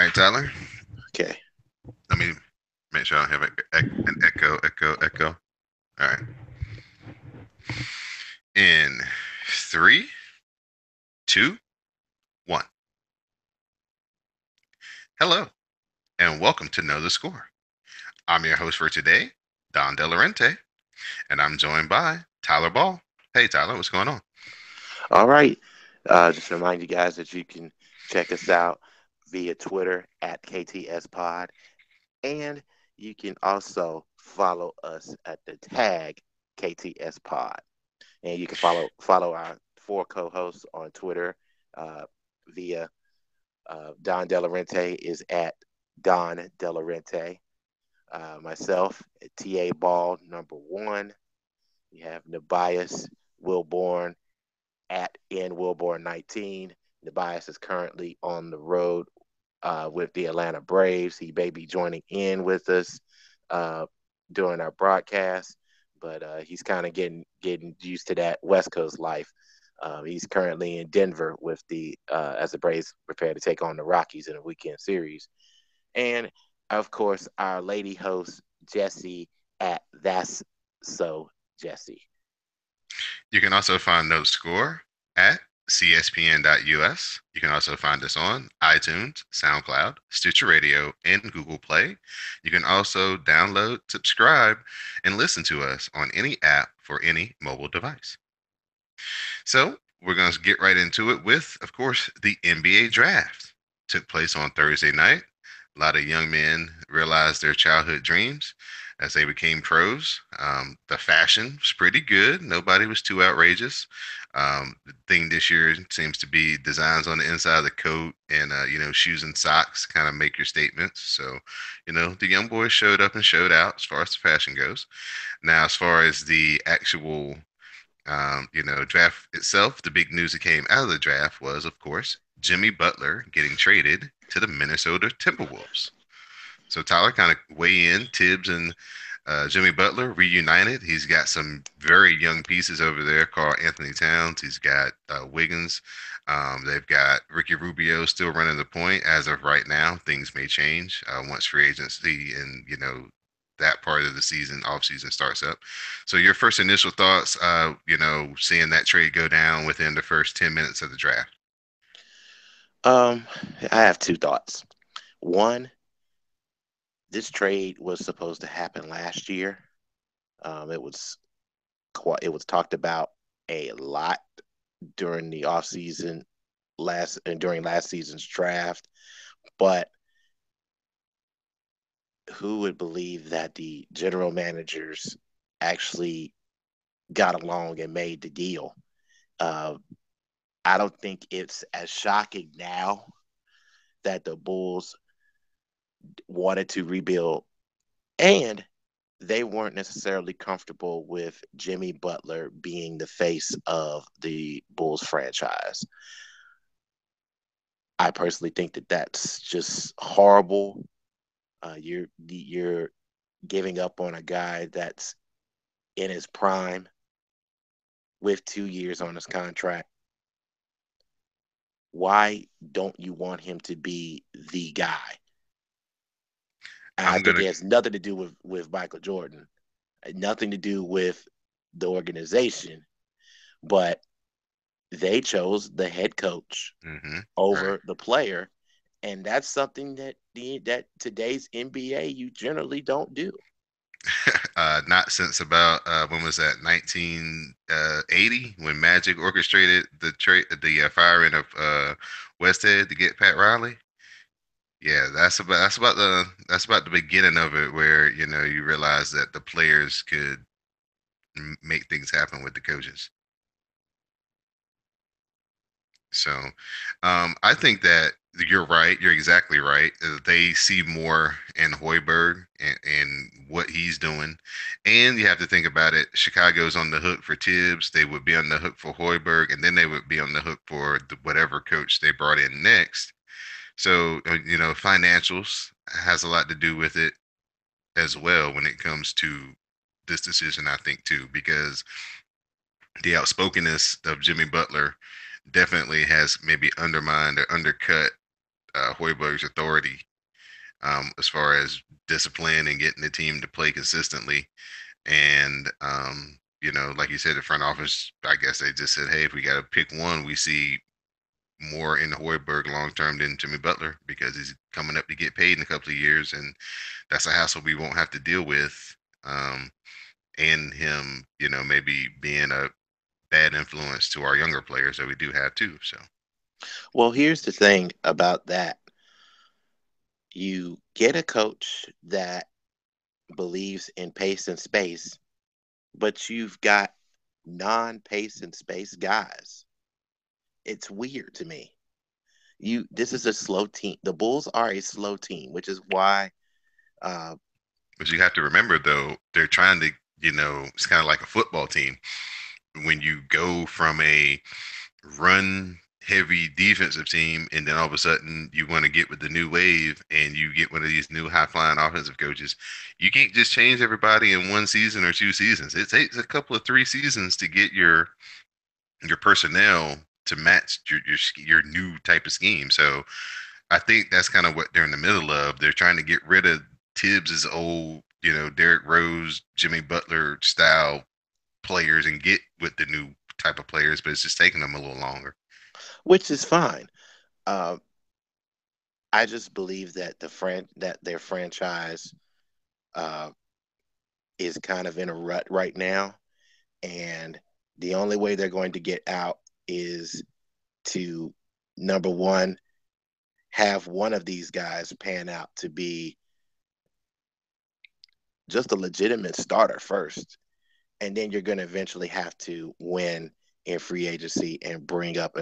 right, Tyler. Okay. Let me make sure I don't have an echo. All right. In three, two, one. Hello, and welcome to Know the Score. I'm your host for today, Don Delarente, and I'm joined by Tyler Ball. Hey, Tyler, what's going on? All right. Just remind you guys that you can check us out via Twitter at KTS Pod, and you can also follow us at the tag KTS Pod, and you can follow our four co-hosts on Twitter via Don Delarente is at Don Delarente. Myself, TA Ball number 1. You have Nabias Wilborn at N Wilborn 19. Nabias is currently on the road with the Atlanta Braves. He may be joining in with us uh, during our broadcast, but he's kind of getting used to that West Coast life. He's currently in Denver with the as the Braves prepare to take on the Rockies in a weekend series. And of course, our lady host Jesse at That's So Jesse. You can also find Know the Score at cspn.us. You can also find us on iTunes, SoundCloud, Stitcher Radio, and Google Play. You can also download, subscribe, and listen to us on any app for any mobile device. So we're going to get right into it with, of course, the NBA draft. Took place on Thursday night. A lot of young men realized their childhood dreams as they became pros. The fashion was pretty good. Nobody was too outrageous. The thing this year seems to be designs on the inside of the coat and shoes and socks kind of make your statements. So, the young boys showed up and showed out as far as the fashion goes. Now, as far as the actual draft itself, the big news that came out of the draft was, of course, Jimmy Butler getting traded to the Minnesota Timberwolves. So Tyler, kind of weigh in. Tibbs and Jimmy Butler reunited. He's got some very young pieces over there. Carl Anthony Towns. He's got Wiggins. They've got Ricky Rubio still running the point as of right now. Things may change once free agency and that part of the season, off season starts up. So your first initial thoughts, seeing that trade go down within the first 10 minutes of the draft. Um, I have two thoughts. One, this trade was supposed to happen last year. It was it was talked about a lot during the offseason last and during last season's draft, but who would believe that the general managers actually got along and made the deal? Uh, I don't think it's as shocking now that the Bulls wanted to rebuild and they weren't necessarily comfortable with Jimmy Butler being the face of the Bulls franchise. I personally think that that's just horrible. You're giving up on a guy that's in his prime with 2 years on his contract. Why don't you want him to be the guy? I I'm think gonna. it has nothing to do with Michael Jordan, nothing to do with the organization, but they chose the head coach Right. over the player, and that's something that today's NBA you generally don't do. Not since about when was that 1980 when Magic orchestrated the trade, the firing of Westhead to get Pat Riley. Yeah, that's about the beginning of it, where you realize that the players could make things happen with the coaches. So, I think that you're right. You're exactly right. They see more in Hoiberg and what he's doing, and you have to think about it. Chicago's on the hook for Tibbs. They would be on the hook for Hoiberg, and then they would be on the hook for whatever coach they brought in next. So, financials has a lot to do with it as well when it comes to this decision. I think too, because the outspokenness of Jimmy Butler definitely has maybe undermined or undercut Hoiberg's authority as far as discipline and getting the team to play consistently. And like you said, the front office, I guess they just said, hey, if we got to pick one, we see more in Hoiberg long term than Jimmy Butler because he's coming up to get paid in a couple of years, and that's a hassle we won't have to deal with. Um, and him, maybe being a bad influence to our younger players that we do have too. So, Well, here's the thing about that. You get a coach that believes in pace and space, but you've got non-pace and space guys. It's weird to me. This is a slow team. The Bulls are a slow team, which is why uh, but you have to remember though, they're trying to, it's kind of like a football team. When you go from a run heavy defensive team and then all of a sudden you want to get with the new wave and you get one of these new high flying offensive coaches, you can't just change everybody in one season or 2 seasons. It takes a couple of 3 seasons to get your personnel to match your new type of scheme. So I think that's kind of what they're in the middle of. They're trying to get rid of Tibbs's old, Derrick Rose, Jimmy Butler style players and get with the new type of players, but it's just taking them a little longer. which is fine. Uh, I just believe that that their franchise uh, is kind of in a rut right now, and the only way they're going to get out is to, number one, have one of these guys pan out to be just a legitimate starter first, and then you're going to eventually have to win in free agency and bring up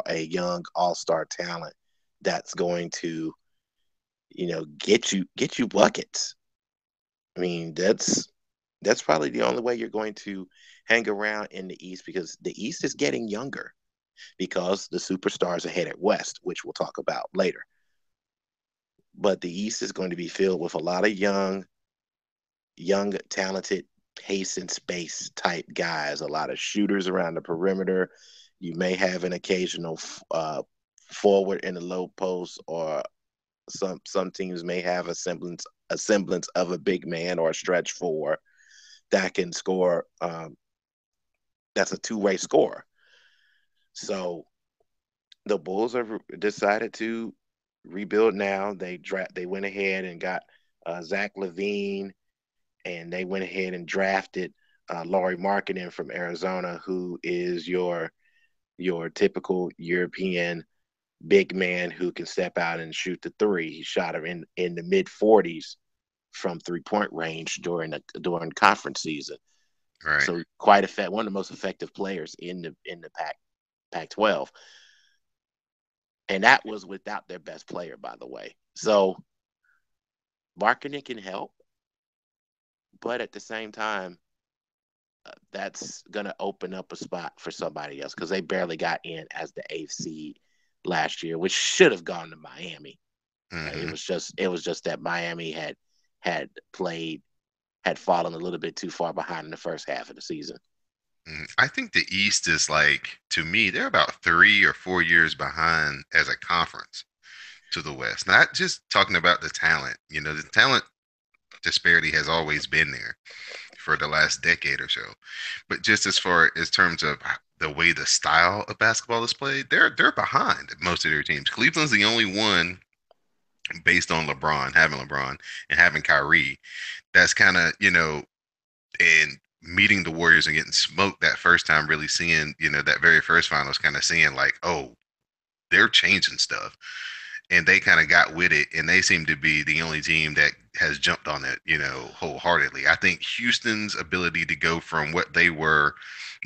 a young all-star talent that's going to, get you buckets. I mean, that's probably the only way you're going to hang around in the East, because the East is getting younger because the superstars are headed west, which we'll talk about later. But the East is going to be filled with a lot of young, talented pace and space type guys, a lot of shooters around the perimeter. You may have an occasional forward in the low post, or some teams may have a semblance of a big man or a stretch four that can score. That's a two-way score. So the Bulls have decided to rebuild now. They went ahead and got Zach LaVine, and they went ahead and drafted Laurie Markkinen from Arizona, who is your typical European big man who can step out and shoot the three. He shot her in the mid 40s from 3-point range during conference season. Right. So quite effective, one of the most effective players in the Pac-12, and that was without their best player, by the way. So Markkinen can help, but at the same time, that's going to open up a spot for somebody else, because they barely got in as the eighth seed last year, which should have gone to Miami. It Mm-hmm. was just that Miami had played had fallen a little bit too far behind in the first half of the season. I think the East is like, to me, they're about 3 or 4 years behind as a conference to the West. Not just talking about the talent. The talent disparity has always been there for the last decade or so. But just as far as terms of the way the style of basketball is played, they're behind most of their teams. Cleveland's the only one based on having LeBron and having Kyrie. That's kind of, and meeting the Warriors and getting smoked that first time, really seeing, that very first finals, kind of seeing like, oh, they're changing stuff. And they kind of got with it, and they seem to be the only team that has jumped on it, wholeheartedly. I think Houston's ability to go from what they were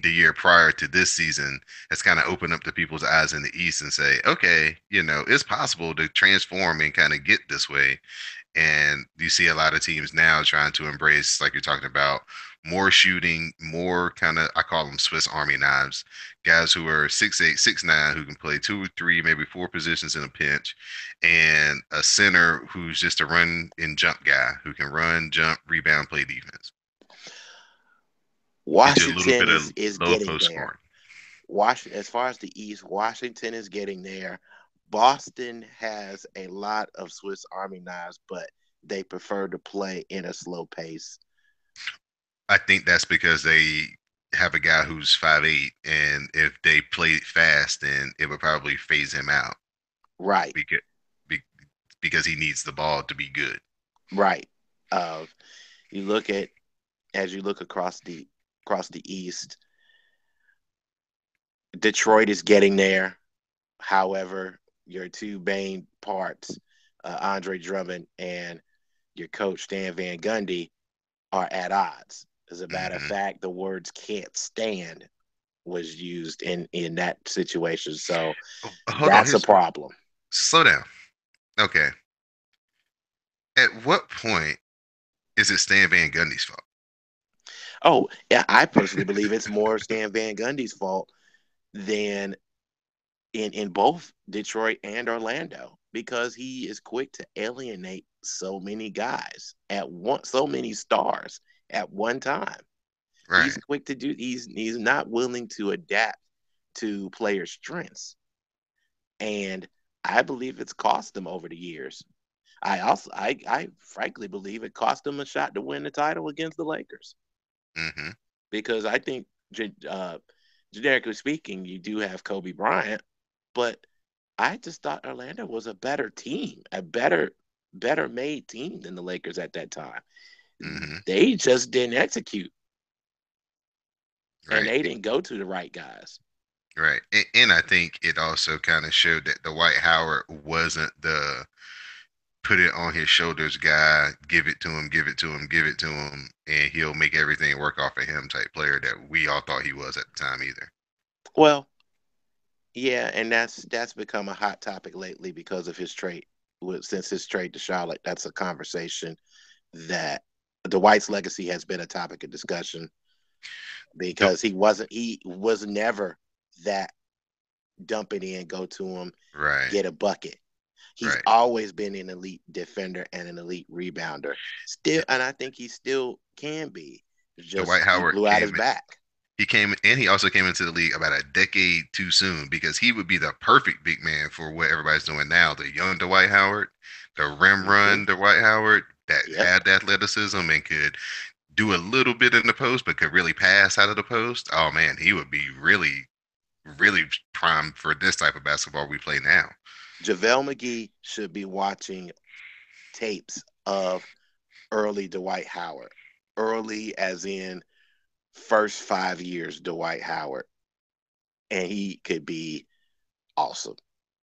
the year prior to this season has kind of opened up the people's eyes in the East and say, okay, it's possible to transform and kind of get this way. And you see a lot of teams now trying to embrace, like you're talking about, more shooting, more kind of, I call them Swiss Army knives, guys who are 6'8", 6'9", who can play 2 or 3, maybe 4 positions in a pinch, and a center who's just a run and jump guy who can run, jump, rebound, play defense. Just do a little Washington bit is of low getting post there. scoring. As far as the East, Washington is getting there, Boston has a lot of Swiss Army knives, but they prefer to play in a slow pace. I think that's because they have a guy who's 5'8", and if they played fast, then it would probably phase him out Right, because be, because he needs the ball to be good. right. Uh, you look at as you look across the East, Detroit is getting there. However, your two main parts, Andre Drummond and your coach Stan Van Gundy, are at odds. As a matter of Hmm. fact, the words "can't stand" was used in that situation. So Hold on, that's a here's problem. slow down. Okay, at what point is it Stan Van Gundy's fault? Oh, yeah, I personally believe it's more Stan Van Gundy's fault than in both Detroit and Orlando because he is quick to alienate so many guys at once, so many stars at one time. He's Right. quick to do. He's not willing to adapt to player strengths, and I believe it's cost them over the years. I frankly believe it cost them a shot to win the title against the Lakers Hmm. because I think, uh, generically speaking, you do have Kobe Bryant, but I just thought Orlando was a better team, a better made team than the Lakers at that time. Hmm. They just didn't execute, and Right. they didn't go to the right guys. Right. And I think it also kind of showed that the White Howard wasn't the put it on his shoulders guy, give it to him, give it to him, give it to him, and he'll make everything work off of him type player that we all thought he was at the time either. Well, yeah, and that's become a hot topic lately because of his trade. Since his trade to Charlotte, that's a conversation that Dwight's legacy has been a topic of discussion The, because he was never that dump it in, go to him, right. get a bucket. He's Right. always been an elite defender and an elite rebounder. Still, and I think he still can be. It's The White just he Howard blew out his came back. he came and he also came into the league about a decade too soon because he would be the perfect big man for what everybody's doing now. The young Dwight Howard, the rim Mm-hmm. run Dwight Howard that Yep. had the athleticism and could do a little bit in the post but could really pass out of the post. Oh man, he would be really, really primed for this type of basketball we play now. JaVale McGee should be watching tapes of early Dwight Howard. Early as in first 5 years Dwight Howard. And he could be awesome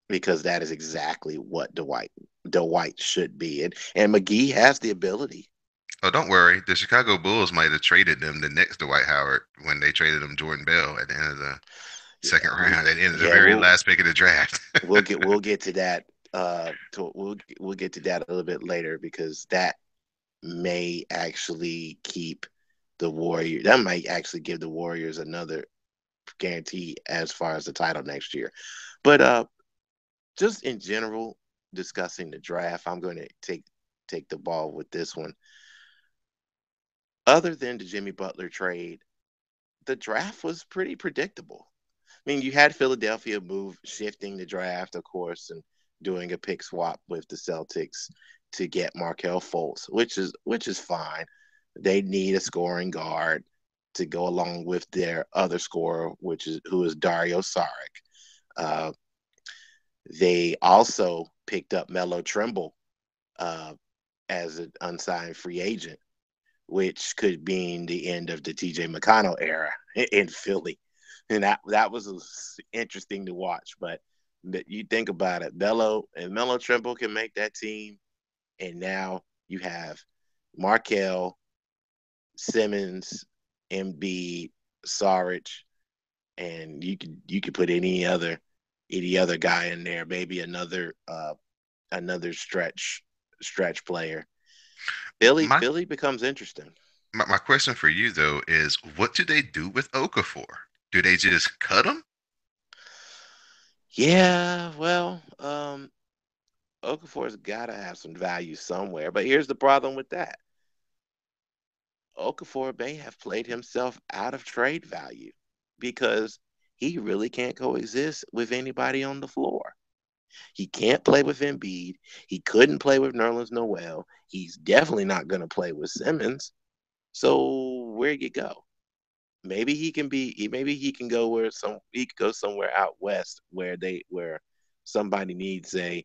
because that is exactly what Dwight should be. And McGee has the ability. Oh, don't worry. The Chicago Bulls might have traded them the next Dwight Howard when they traded him Jordan Bell at the end of the second Yeah, round, at the end of the yeah, very last pick of the draft. we'll get to that we'll get to that a little bit later because that may actually keep the Warriors. That might actually give the Warriors another guarantee as far as the title next year. But just in general, discussing the draft, I'm going to take the ball with this one. Other than the Jimmy Butler trade, the draft was pretty predictable. I mean, you had Philadelphia move, shifting the draft, of course, and doing a pick swap with the Celtics to get Markel Fultz, which is fine. They need a scoring guard to go along with their other scorer, who is Dario Saric. Uh, they also picked up Melo Trimble uh, as an unsigned free agent, which could mean the end of the TJ McConnell era in Philly. And that was interesting to watch. But you think about it, Melo Trimble can make that team, and now you have Markel, Simmons, Embiid, Saric, and you could put any other guy in there, maybe another stretch player. my, Philly becomes interesting. my question for you though is, what do they do with Okafor? Do they just cut him? Yeah, well, Okafor's got to have some value somewhere. But here's the problem with that: Okafor may have played himself out of trade value because he really can't coexist with anybody on the floor. He can't play with Embiid. He couldn't play with Nerlens Noel. He's definitely not going to play with Simmons. So where you go? Maybe he can be. Maybe he can go where some. He could go somewhere out west where somebody needs a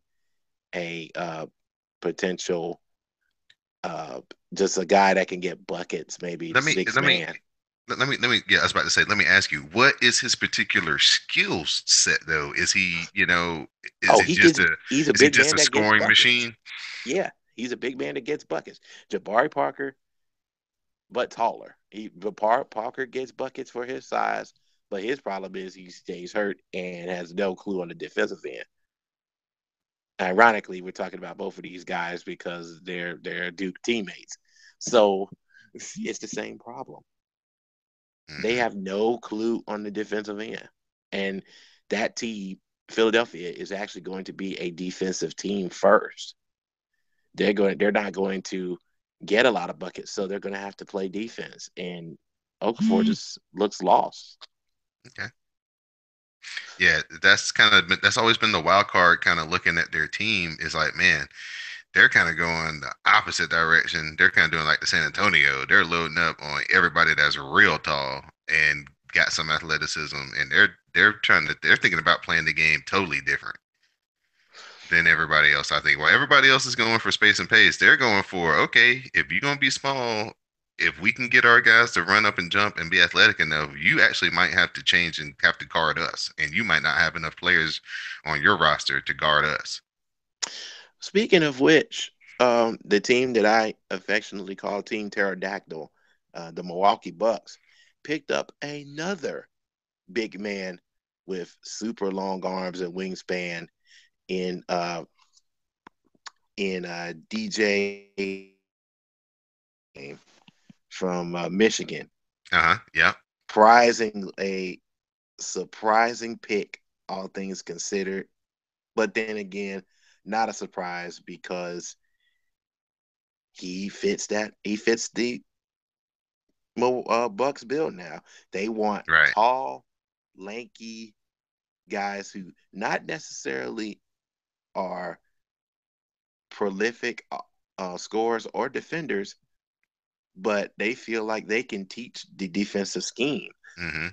potential uh just a guy that can get buckets. Maybe the Let me sixth let me man. let me yeah, I was about to say, let me ask you, what is his particular skill set though? Is he, is Oh, it just a he's a is he big just man a that gets scoring buckets. machine? Yeah, he's a big man that gets buckets. Jabari Parker, but taller. Parker gets buckets for his size, but his problem is he stays hurt and has no clue on the defensive end. Ironically, we're talking about both of these guys because they're Duke teammates. So it's the same problem. They Hmm. have no clue on the defensive end. And that team, Philadelphia, is actually going to be a defensive team first. They're not going to get a lot of buckets, so they're going to have to play defense. And Okafor just looks lost. Okay. Yeah, that's always been the wild card kind of looking at their team is like, man, they're kind of going the opposite direction. They're kind of doing like the San Antonio. They're loading up on everybody that's real tall and got some athleticism, and they're thinking about playing the game totally different than everybody else. I think. Well, everybody else is going for space and pace. They're going for, okay, if you're gonna be small, if we can get our guys to run up and jump and be athletic enough, you actually might have to change and have to guard us, and you might not have enough players on your roster to guard us. Speaking of which, the team that I affectionately call Team Pterodactyl, the Milwaukee Bucks, picked up another big man with super long arms and wingspan in DJ from Michigan. Uh huh. Yeah. A surprising pick, all things considered. But then again, not a surprise because he fits the Bucks bill now. They want Right. tall, lanky guys who not necessarily are prolific scorers or defenders, but they feel like they can teach the defensive scheme. Hmm.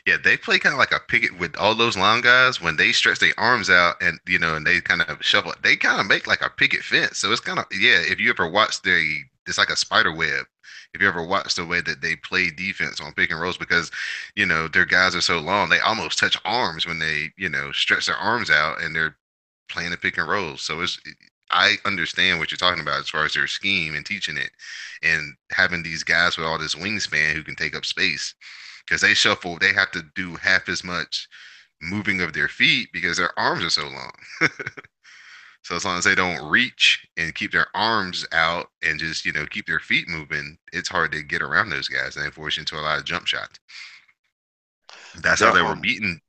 Yeah, they play kind of like a picket with all those long guys when they stretch their arms out and and they kind of shuffle. They kind of make like a picket fence. So it's kind of, yeah. If you ever watch it's like a spider web. If you ever watch the way that they play defense on pick and rolls, because their guys are so long, they almost touch arms when they stretch their arms out and they're playing the pick and rolls. So I understand what you're talking about as far as their scheme and teaching it, and having these guys with all this wingspan who can take up space because they shuffle. They have to do half as much moving of their feet because their arms are so long. So as long as they don't reach and keep their arms out and just keep their feet moving, it's hard to get around those guys and they force you into a lot of jump shots. That's how They're they were beating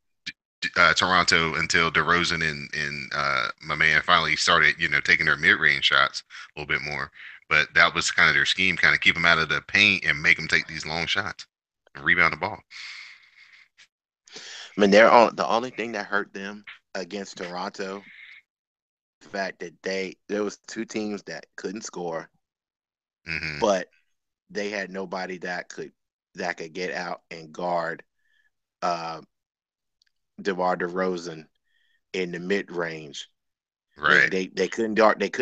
Toronto until DeRozan and my man finally started taking their mid range shots a little bit more. But that was kind of their scheme, kind of keep them out of the paint and make them take these long shots and rebound the ball. I mean, they're on the only thing that hurt them against Toronto, the fact that there was two teams that couldn't score, Hmm. but they had nobody that could get out and guard uh, DeMar DeRozan in the mid range. Right. They couldn't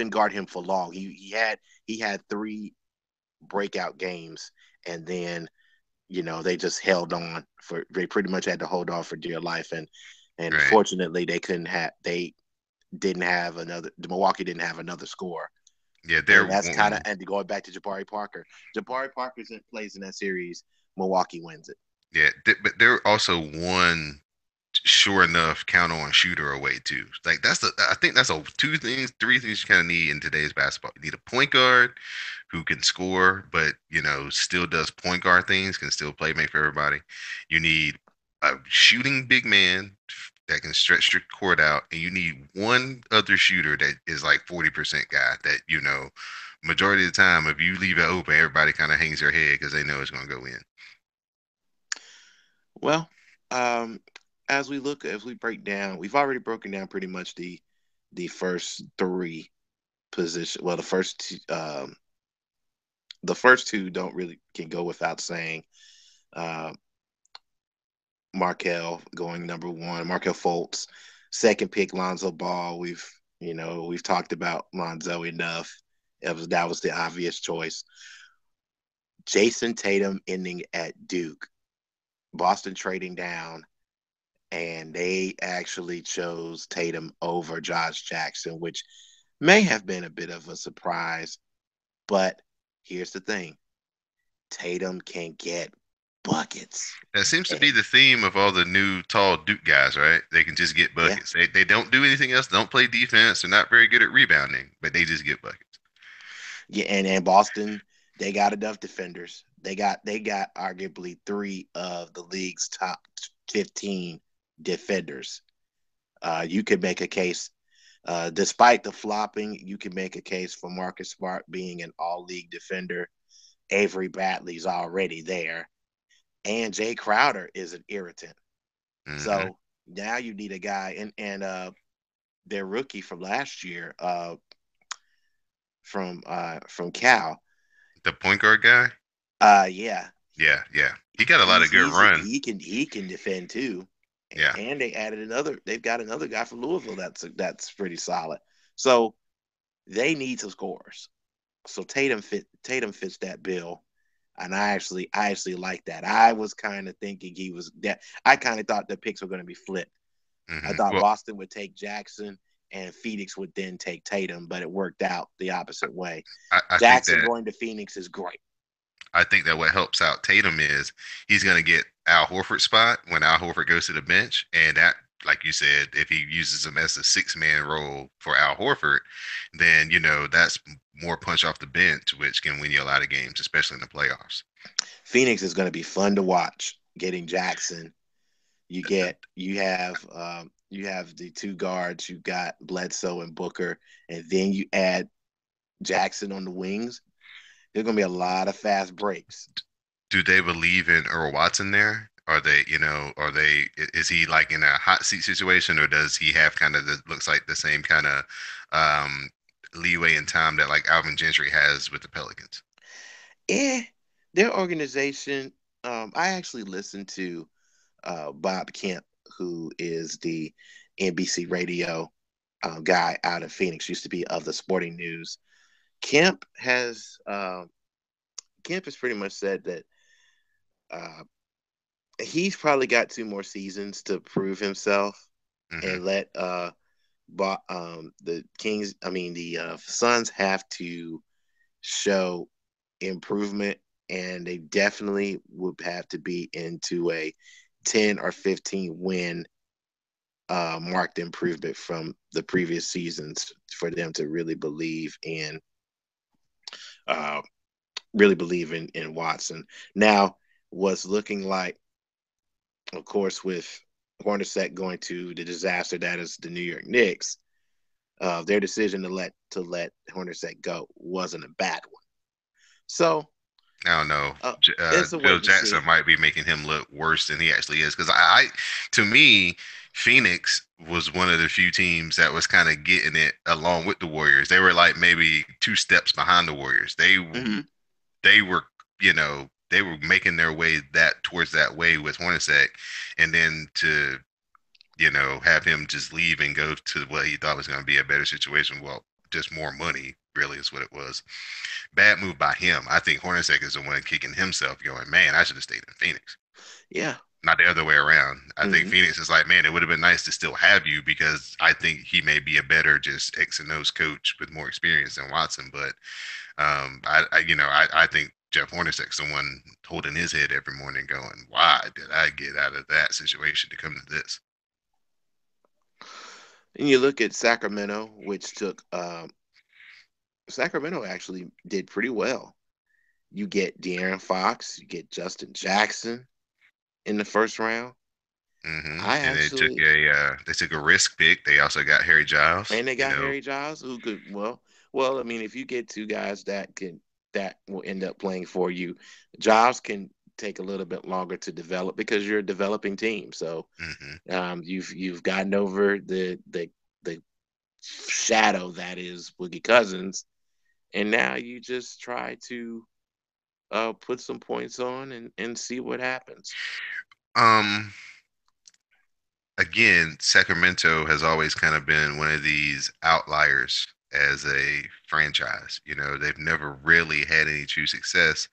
guard him for long. He had three breakout games, and then they just held on for they pretty much had to hold on for dear life, and Right. fortunately they didn't have another. Milwaukee didn't have another score, Yeah, they're and that's kind of one. and going back to Jabari Parker. Jabari Parker plays in that series. Milwaukee wins it. Yeah, but they're also one sure enough count on shooter away too. Like I think that's three things you kind of need in today's basketball. You need a point guard who can score, but still does point guard things, can still play make for everybody. You need a shooting big man that can stretch your court out, and you need one other shooter that is like 40% guy that majority of the time if you leave it open, everybody kind of hangs their head because they know it's going to go in. Well, um, as we break down, we've already broken down pretty much the the first three position. Well, the first two don't really can go without saying. Uh, Markel going number one, Markel Fultz. Second pick, Lonzo Ball. We've talked about Lonzo enough. That was the obvious choice. Jason Tatum ending at Duke. Boston trading down, and they actually chose Tatum over Josh Jackson, which may have been a bit of a surprise. But here's the thing: Tatum can get buckets. That seems to And be the theme of all the new tall Duke guys, right? They can just get yeah, buckets. They don't do anything else. Don't play defense. They're not very good at rebounding, but they just get buckets. yeah, and Boston, they got enough defenders. They got arguably three of the league's top 15 defenders. You could make a case, despite the flopping, you can make a case for Marcus Smart being an all-league defender. Avery Bradley's already there, and Jay Crowder is an irritant. Hmm. So now you need a guy, and their rookie from last year, from Cal. The point guard guy. Yeah, Yeah, yeah. He got a lot he's of good he's run. he can defend too, Yeah. and they added another. They've got another guy from Louisville that's pretty solid. So they need some scores. So Tatum fits that bill, and I actually like that. I was kind of thinking he was that. I kind of thought the picks were going to be flipped. I thought Well, Boston would take Jackson and Phoenix would then take Tatum, but it worked out the opposite way. I think Jackson that going to Phoenix is great. what helps out Tatum is he's going to get Al Horford's spot when Al Horford goes to the bench, and that, like you said, if he uses him as a six-man role for Al Horford, then that's more punch off the bench, which can win you a lot of games, especially in the playoffs. Phoenix is going to be fun to watch. Getting Jackson, you have the two guards. You got Bledsoe and Booker, and then you add Jackson on the wings. There's going to be a lot of fast breaks. Do they believe in Earl Watson there? Is he like in a hot seat situation, or does he have kind of looks like the same kind of um, leeway in time that like Alvin Gentry has with the Pelicans? Eh, their organization. I actually listened to Bob Kemp, who is the NBC radio guy out of Phoenix, used to be of the Sporting News. Kemp has Kemp has pretty much said that uh, he's probably got two more seasons to prove himself Hmm. and let the Kings, I mean the Suns, have to show improvement, and they definitely would have to be into a 10 or 15 win marked improvement from the previous seasons for them to uh, really believe in Watson. Now, what's looking like, of course, with Hornacek going to the disaster that is the New York Knicks, their decision to let Hornacek go wasn't a bad one. So I don't know. it's a Phil wait and Jackson see. might be making him look worse than he actually is. Because to me, Phoenix was one of the few teams that was kind of getting it along with the Warriors. They were like maybe two steps behind the Warriors. Mm-hmm. They were, they were making their way towards that way with Hornacek, and then to have him just leave and go to what he thought was going to be a better situation. Well, just more money, really, is what it was. Bad move by him. I think Hornacek is the one kicking himself, going, man, I should have stayed in Phoenix. Yeah. Not the other way around. I think Mm-hmm. Phoenix is like, man, it would have been nice to still have you because I think he may be a better just X and O's coach with more experience than Watson. But I think Jeff Hornacek's the one holding his head every morning, going, why did I get out of that situation to come to this? And you look at Sacramento, which took Sacramento actually did pretty well. You get De'Aaron Fox, you get Justin Jackson in the first round. I And actually they took a risk pick. They also got Harry Giles. And they got Harry Giles, who could well. I mean, if you get two guys that will end up playing for you, Giles can take a little bit longer to develop because you're a developing team. So hmm you've gotten over the shadow that is Boogie Cousins, and now you just try to put some points on and see what happens. Um, Again, Sacramento has always kind of been one of these outliers as a franchise. You know, they've never really had any true success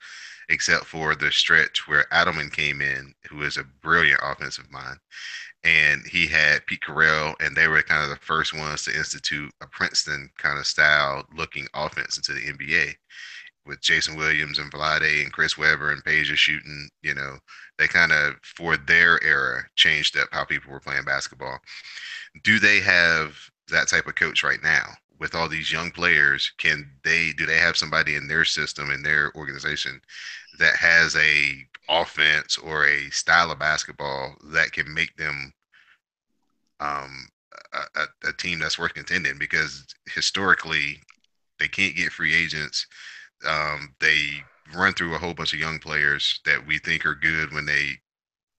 except for the stretch where Adelman came in, who is a brilliant offensive mind, and he had Pete Carell, and they were kind of the first ones to institute a Princeton kind of style looking offense into the NBA with Jason Williams and Vlade and Chris Webber and Peja shooting. You know, they kind of for their era changed up how people were playing basketball. Do they have that type of coach right now? With all these young players, can they do they have somebody in their system in their organization that has a offense or a style of basketball that can make them um, a team that's worth contending? Because historically, they can't get free agents. They run through a whole bunch of young players that we think are good when they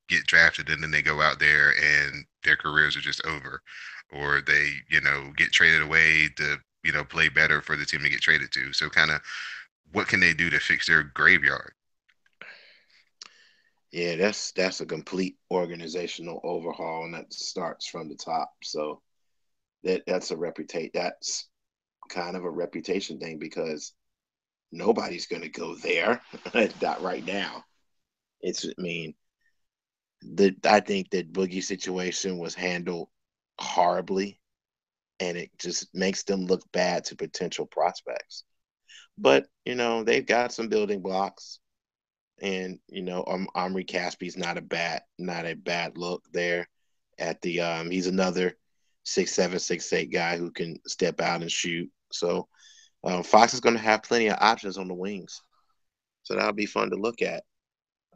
get drafted, and then they go out there and their careers are just over, or they, get traded away to, play better for the team to get traded to. So, kind of, what can they do to fix their graveyard? Yeah, that's a complete organizational overhaul, and that starts from the top. So that's kind of a reputation thing because nobody's going to go there not right now. I mean, I think that Boogie situation was handled horribly, and it just makes them look bad to potential prospects. But they've got some building blocks, and Omri Caspi's not a bad look there. At the he's another 6'7", 6'8" guy who can step out and shoot. So Fox is going to have plenty of options on the wings, so that'll be fun to look at.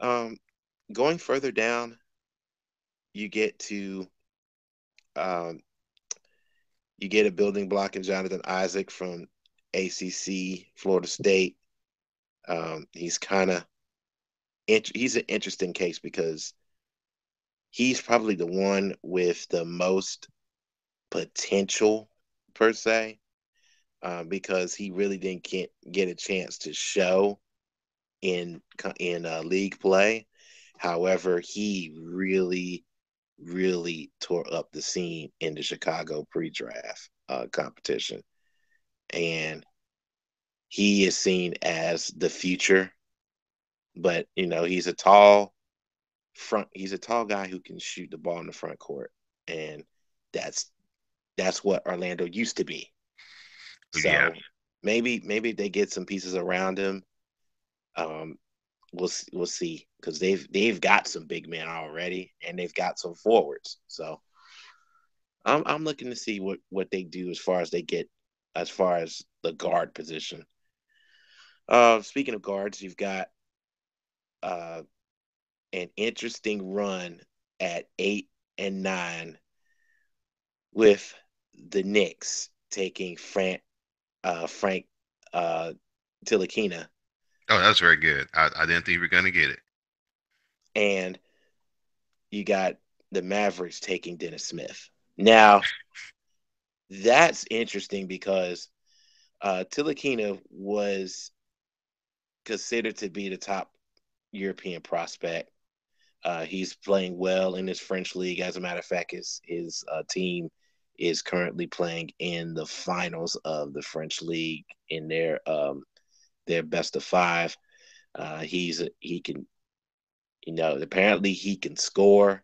Um, Going further down, you get to um, you get a building block in Jonathan Isaac from ACC, Florida State. He's kind of he's an interesting case because he's probably the one with the most potential per se, because he really didn't get a chance to show in league play. However, he really tore up the scene in the Chicago pre-draft competition, and he is seen as the future. But he's a tall guy who can shoot the ball in the front court, and that's that's what Orlando used to be. Yeah, So maybe if they get some pieces around him, um, we'll see because they've got some big men already, and they've got some forwards. So I'm looking to see what they do as far as the guard position. Speaking of guards, you've got uh, an interesting run at 8 and 9 with the Knicks taking Frank uh, Tilikina, oh, that was very good. I didn't think we were gonna get it. and you got the Mavericks taking Dennis Smith. Now that's interesting because Tilikina was considered to be the top European prospect. He's playing well in his French league. As a matter of fact, his team is currently playing in the finals of the French league in their best of five. He can, apparently he can score.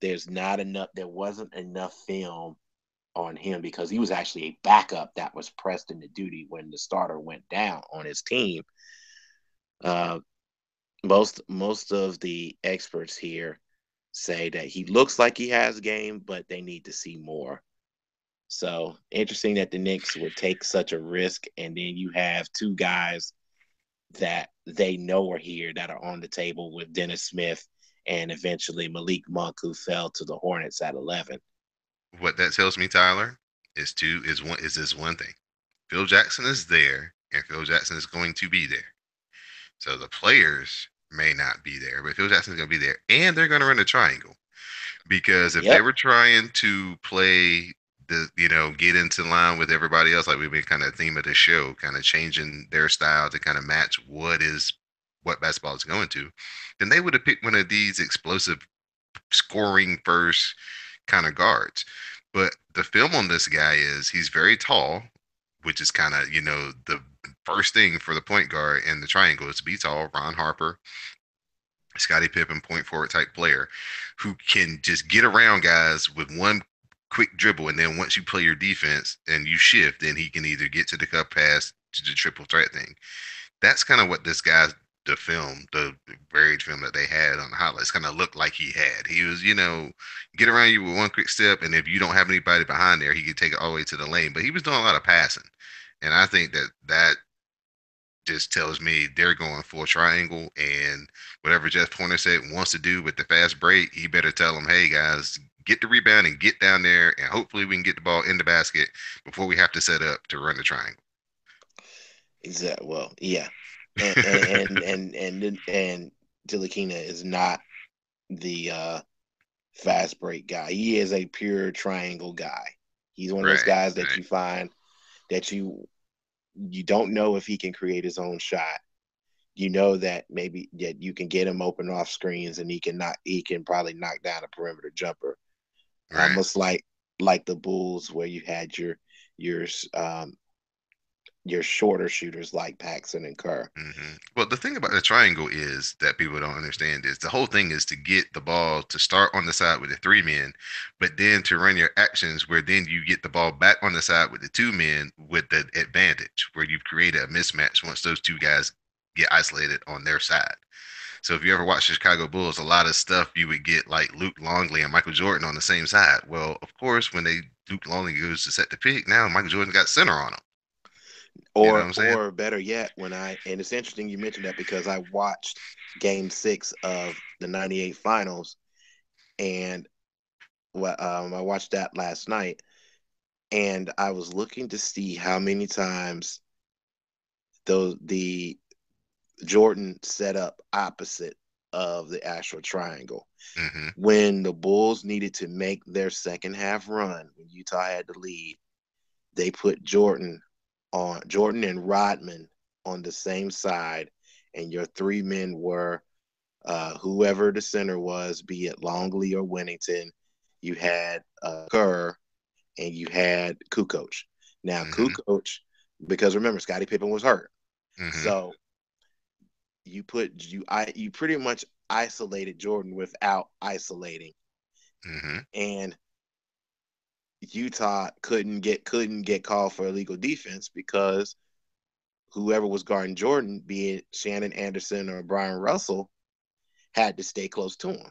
There wasn't enough film on him because he was actually a backup that was pressed into duty when the starter went down on his team. Uh, most of the experts here say that he looks like he has game, but they need to see more. So interesting that the Knicks would take such a risk, and then you have two guys that they know are here that are on the table with Dennis Smith and eventually Malik Monk, who fell to the Hornets at 11. What that tells me, Tyler, is this one thing. Phil Jackson is there, and Phil Jackson is going to be there. So the players may not be there, but Phil Jackson's going to be there, and they're going to run a triangle because if they Yep. were trying to play get into line with everybody else, like we've been kind of theme of the show, kind of changing their style to kind of match what basketball is going to, then they would have picked one of these explosive scoring first kind of guards. But the film on this guy is he's very tall, which is kind of, the first thing for the point guard in the triangle is to be tall. Ron Harper, Scottie Pippen, point forward type player who can just get around guys with one quick dribble. And then once you play your defense and you shift, then he can either get to the cup pass to the triple threat thing. That's kind of what this guy's the varied film that they had on the highlights kind of looked like he had. He was, get around you with one quick step, and if you don't have anybody behind there, he could take it all the way to the lane. But he was doing a lot of passing, and I think that just tells me they're going full triangle, and whatever Jeff Pointer said wants to do with the fast break, he better tell them, hey guys, get the rebound and get down there, and hopefully we can get the ball in the basket before we have to set up to run the triangle. Exactly. Well, yeah, and Ntilikina is not the fast break guy. He is a pure triangle guy. He's one of those Right, guys that right, you find that you don't know if he can create his own shot. You know that maybe that you can get him open off screens and he can probably knock down a perimeter jumper. right. Almost like the Bulls where you had your um your shorter shooters like Paxson and Kerr. Well, the thing about the triangle is that people don't understand is the whole thing is to get the ball to start on the side with the three men, but then to run your actions where then you get the ball back on the side with the two men with the advantage where you've created a mismatch once those two guys get isolated on their side. So if you ever watch the Chicago Bulls, a lot of stuff you would get like Luke Longley and Michael Jordan on the same side. Well, of course, when Luke Longley goes to set the pick, now Michael Jordan got center on him. You know what I'm saying? Or better yet, and it's interesting you mentioned that because I watched Game 6 of the '98 Finals, and I watched that last night, and I was looking to see how many times the Jordan set up opposite of the actual triangle. Mm-hmm. When the Bulls needed to make their second half run, when Utah had the lead, they put Jordan and Rodman on the same side, and your three men were whoever the center was, be it Longley or Winnington. You had Kerr and you had Kukoc. Now Mm-hmm. Kukoc, because remember Scottie Pippen was hurt, Mm-hmm. so you pretty much isolated Jordan without isolating, Mm-hmm. and Utah couldn't get called for illegal defense because whoever was guarding Jordan, be it Shannon Anderson or Brian Russell, had to stay close to him.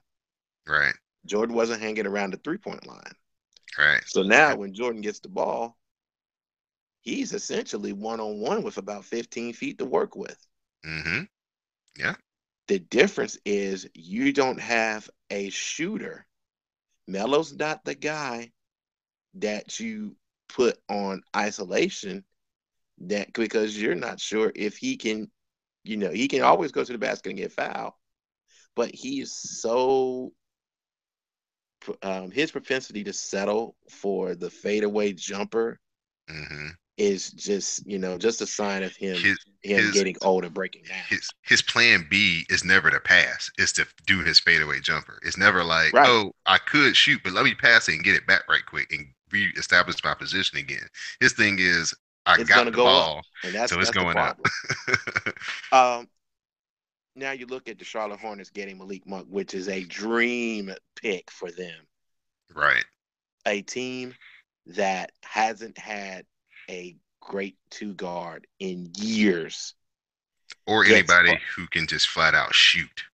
Right. Jordan wasn't hanging around the 3-point line. Right. So now Yep. when Jordan gets the ball, he's essentially one on one with about 15 feet to work with. Mm-hmm. Yeah. The difference is you don't have a shooter. Melo's not the guy that you put on isolation that because you're not sure if he can, he can always go to the basket and get fouled, but he's so his propensity to settle for the fadeaway jumper Mm-hmm. is just a sign of His him his getting old and breaking down. his plan B is never to pass. It's to do his fadeaway jumper. It's never like, Right. oh, I could shoot, but let me pass it and get it back right quick and reestablish my position again. His thing is, I It's got gonna the go up, ball, and so it's that's the going up. problem. Um, Now you look at the Charlotte Hornets getting Malik Monk, which is a dream pick for them. Right. A team that hasn't had a great two guard in years Or gets anybody who can just flat out shoot.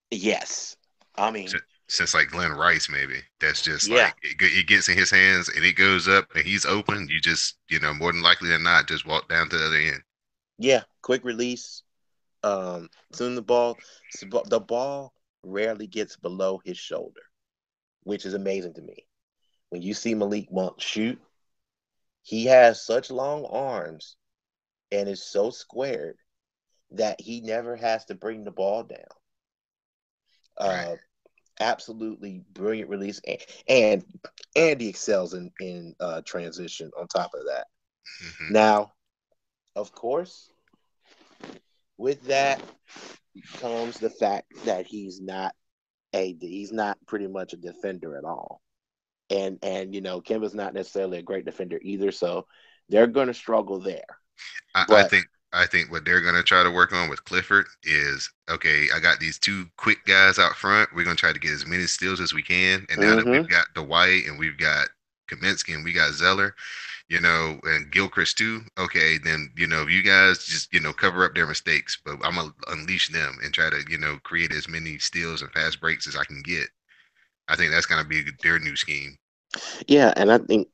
yes. I mean, Since like Glenn Rice, maybe that's just yeah, like it gets in his hands and it goes up and he's open. You just, more than likely than not, just walk down to the other end. yeah. Quick release. Soon the ball rarely gets below his shoulder, which is amazing to me. When you see Malik Monk shoot, he has such long arms and is so squared that he never has to bring the ball down. Right. Uh, absolutely brilliant release, and Andy excels in transition. On top of that, Hmm. now of course, with that comes the fact that he's not pretty much a defender at all, and Kemba's not necessarily a great defender either, so they're going to struggle there. I, I But think I think what they're gonna try to work on with Clifford is okay. I got these two quick guys out front. We're gonna try to get as many steals as we can. And now that we've mm-hmm, got Dwight and we've got Kaminsky and we got Zeller, and Gilchrist too. Okay, then you guys just cover up their mistakes, but I'm gonna unleash them and try to create as many steals and fast breaks as I can get. I think that's gonna be their new scheme. yeah, and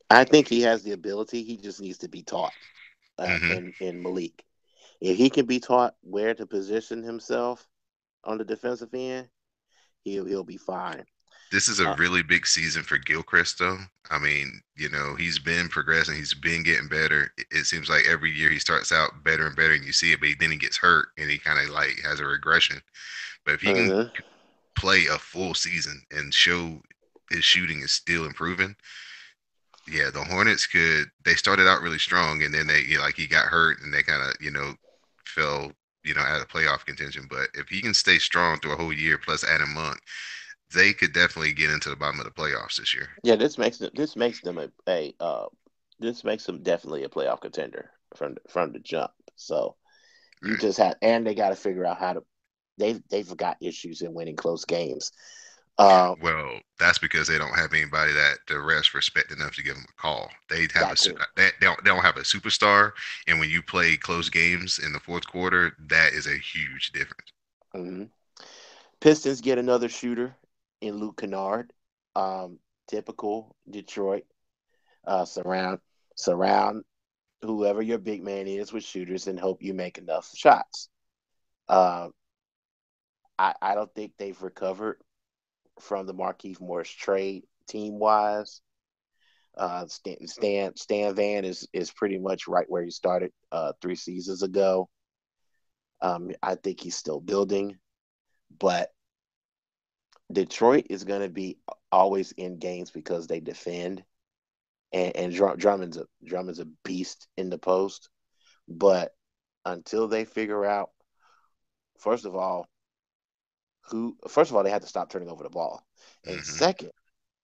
I think he has the ability. He just needs to be taught. Hmm. In Malik, if he can be taught where to position himself on the defensive end, he'll be fine. This is a Uh, really big season for Gilchrist, though. I mean, he's been progressing, he's been getting better. It seems like every year he starts out better and better, and you see it, but then he gets hurt and he kind of like has a regression. But if he can mhm. play a full season and show his shooting is still improving, yeah, the Hornets could. They started out really strong, and then like he got hurt, and they kind of fell out of playoff contention. But if he can stay strong through a whole year plus add a month, they could definitely get into the bottom of the playoffs this year. Yeah, this makes them this makes them definitely a playoff contender from the jump. So you Right. just have, and they got to figure out how to. They've got issues in winning close games. Uh, Well, that's because they don't have anybody that the refs respect enough to give them a call. They have that too. they don't have a superstar, and when you play close games in the fourth quarter, that is a huge difference. Hmm. Pistons get another shooter in Luke Kennard. Um, Typical Detroit. Surround whoever your big man is with shooters and hope you make enough shots. Uh, I don't think they've recovered from the Markieff Morris trade team wise. Stan Van is pretty much right where he started 3 seasons ago. I think he's still building, but Detroit is going to be always in games because they defend, and Drummond's a beast in the post. But until they figure out, first of all, they have to stop turning over the ball, and Hmm. second,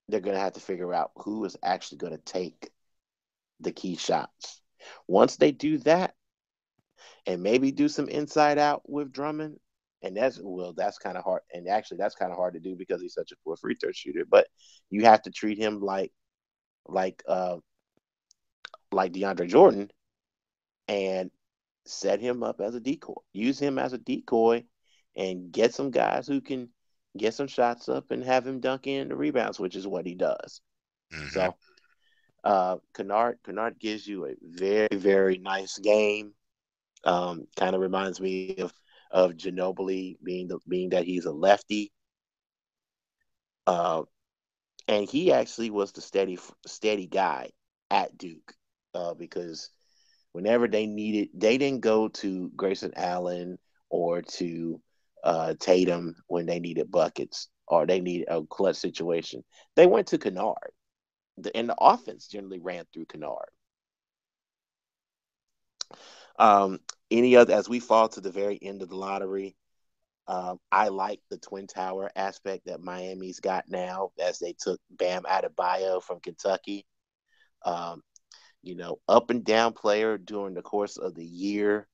they're going to have to figure out who is actually going to take the key shots. Once they do that, and maybe do some inside out with Drummond, and that's kind of hard. And actually, that's kind of hard to do because he's such a poor free throw shooter. But you have to treat him like uh like DeAndre Jordan and set him up as a decoy. Use him as a decoy and get some guys who can get some shots up and have him dunk in the rebounds, which is what he does. Hmm. So Kennard gives you a very, very nice game. Kind of reminds me of Ginobili being that he's a lefty. Uh, and he actually was the steady guy at Duke, because whenever they didn't go to Grayson Allen or to Tatum when they needed buckets or they needed a clutch situation. They went to Kennard, and the offense generally ran through Kennard. Um, any other as we fall to the very end of the lottery, I like the Twin Tower aspect that Miami's got now as they took Bam Adebayo from Kentucky. Um, up and down player during the course of the year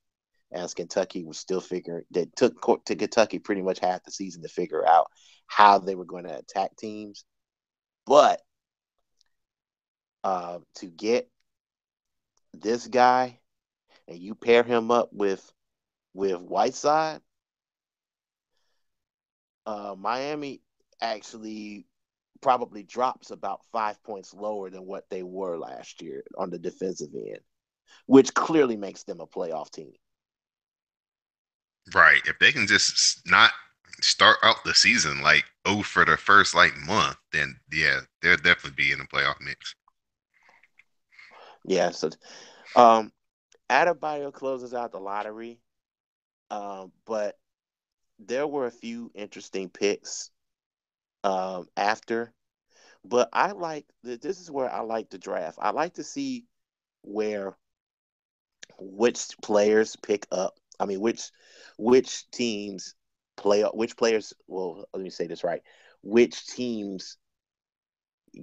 as Kentucky was still figuring that took to Kentucky pretty much half the season to figure out how they were going to attack teams. But to get this guy and you pair him up with Whiteside, Miami actually probably drops about 5 points lower than what they were last year on the defensive end, which clearly makes them a playoff team. Right. If they can just not start out the season like for the first like month, then yeah, they'll definitely be in the playoff mix. Yeah, so um, Adebayo closes out the lottery, but there were a few interesting picks after. But this is where I like the draft. I like to see where which players pick up. I mean, which teams play which players. Well, let me say this right. Which teams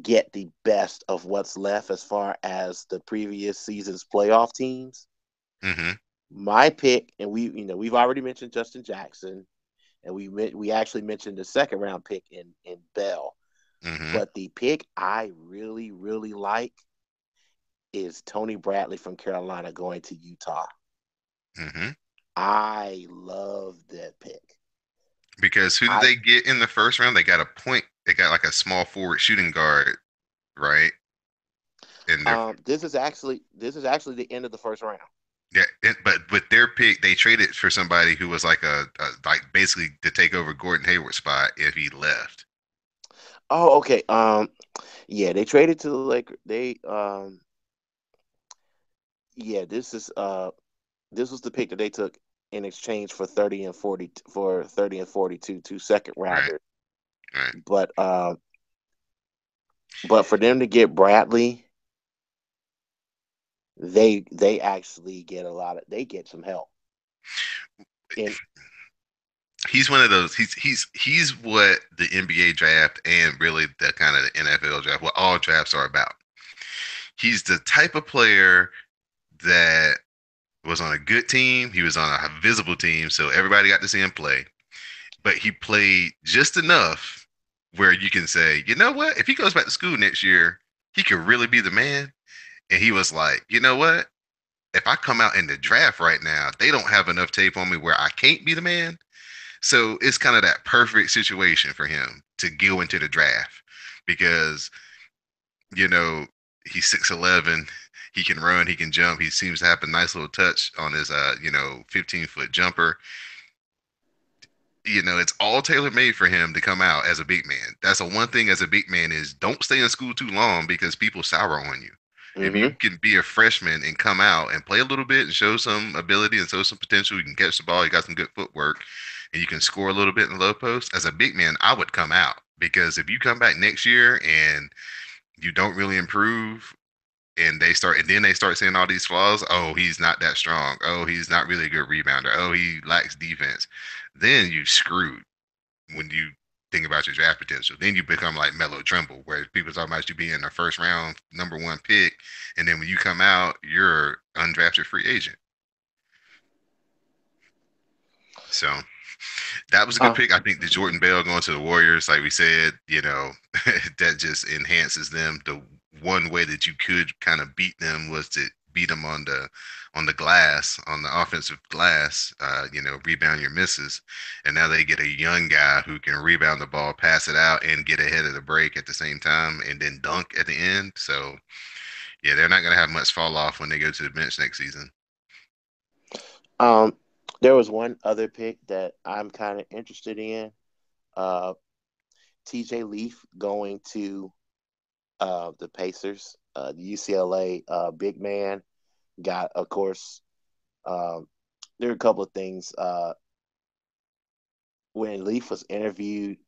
get the best of what's left as far as the previous season's playoff teams. Mm-hmm. My pick, and we've already mentioned Justin Jackson, and we actually mentioned the second round pick in Bell. Mm-hmm. But the pick I really really like is Tony Bradley from Carolina going to Utah. Mm-hmm. I love that pick. Because who did I they get in the first round? They got a point. They got like a small forward shooting guard, right? In their this is actually the end of the first round. yeah, but with their pick, they traded for somebody who was like a like basically to take over Gordon Hayward's spot if he left. Oh, okay. Yeah, they traded to the Lakers. Yeah, this was the pick that they took in exchange for 30 and 42 two second Right, rounders. right. But for them to get Bradley, they actually get they get some help. And He's one of those. He's what the NBA draft and really the kind of the NFL draft, what all drafts are about. He's the type of player that was on a good team. He was on a visible team, so everybody got to see him play. But he played just enough where you can say, you know what? If he goes back to school next year, he could really be the man. And he was like, you know what? If I come out in the draft right now, they don't have enough tape on me where I can't be the man. So it's kind of that perfect situation for him to go into the draft because, you know, he's 6'11". He can run, he can jump. He seems to have a nice little touch on his 15-foot jumper. It's all tailor made for him to come out as a big man. That's the one thing as a big man is don't stay in school too long because people sour on you. If you hmm can be a freshman and come out and play a little bit and show some ability and show some potential, you can catch the ball, you got some good footwork, and you can score a little bit in the low post. As a big man, I would come out because if you come back next year and you don't really improve and then they start seeing all these flaws. Oh, he's not that strong. Oh, he's not really a good rebounder. Oh, he lacks defense. Then you screwed when you think about your draft potential. Then you become like Melo Trimble, where people talk about you being a first round number one pick, and then when you come out, you're undrafted free agent. So that was a good uh, pick. I think the Jordan Bell going to the Warriors, like we said, that just enhances them. The one way that you could kind of beat them was to beat them on the glass, on the offensive glass, rebound your misses. And now they get a young guy who can rebound the ball, pass it out, and get ahead of the break at the same time, and then dunk at the end. So yeah, they're not going to have much fall off when they go to the bench next season. um, there was one other pick that I'm kind of interested in. Uh, TJ Leaf going to the Pacers. The UCLA big man got, of course, um, there are a couple of things. When Leaf was interviewed,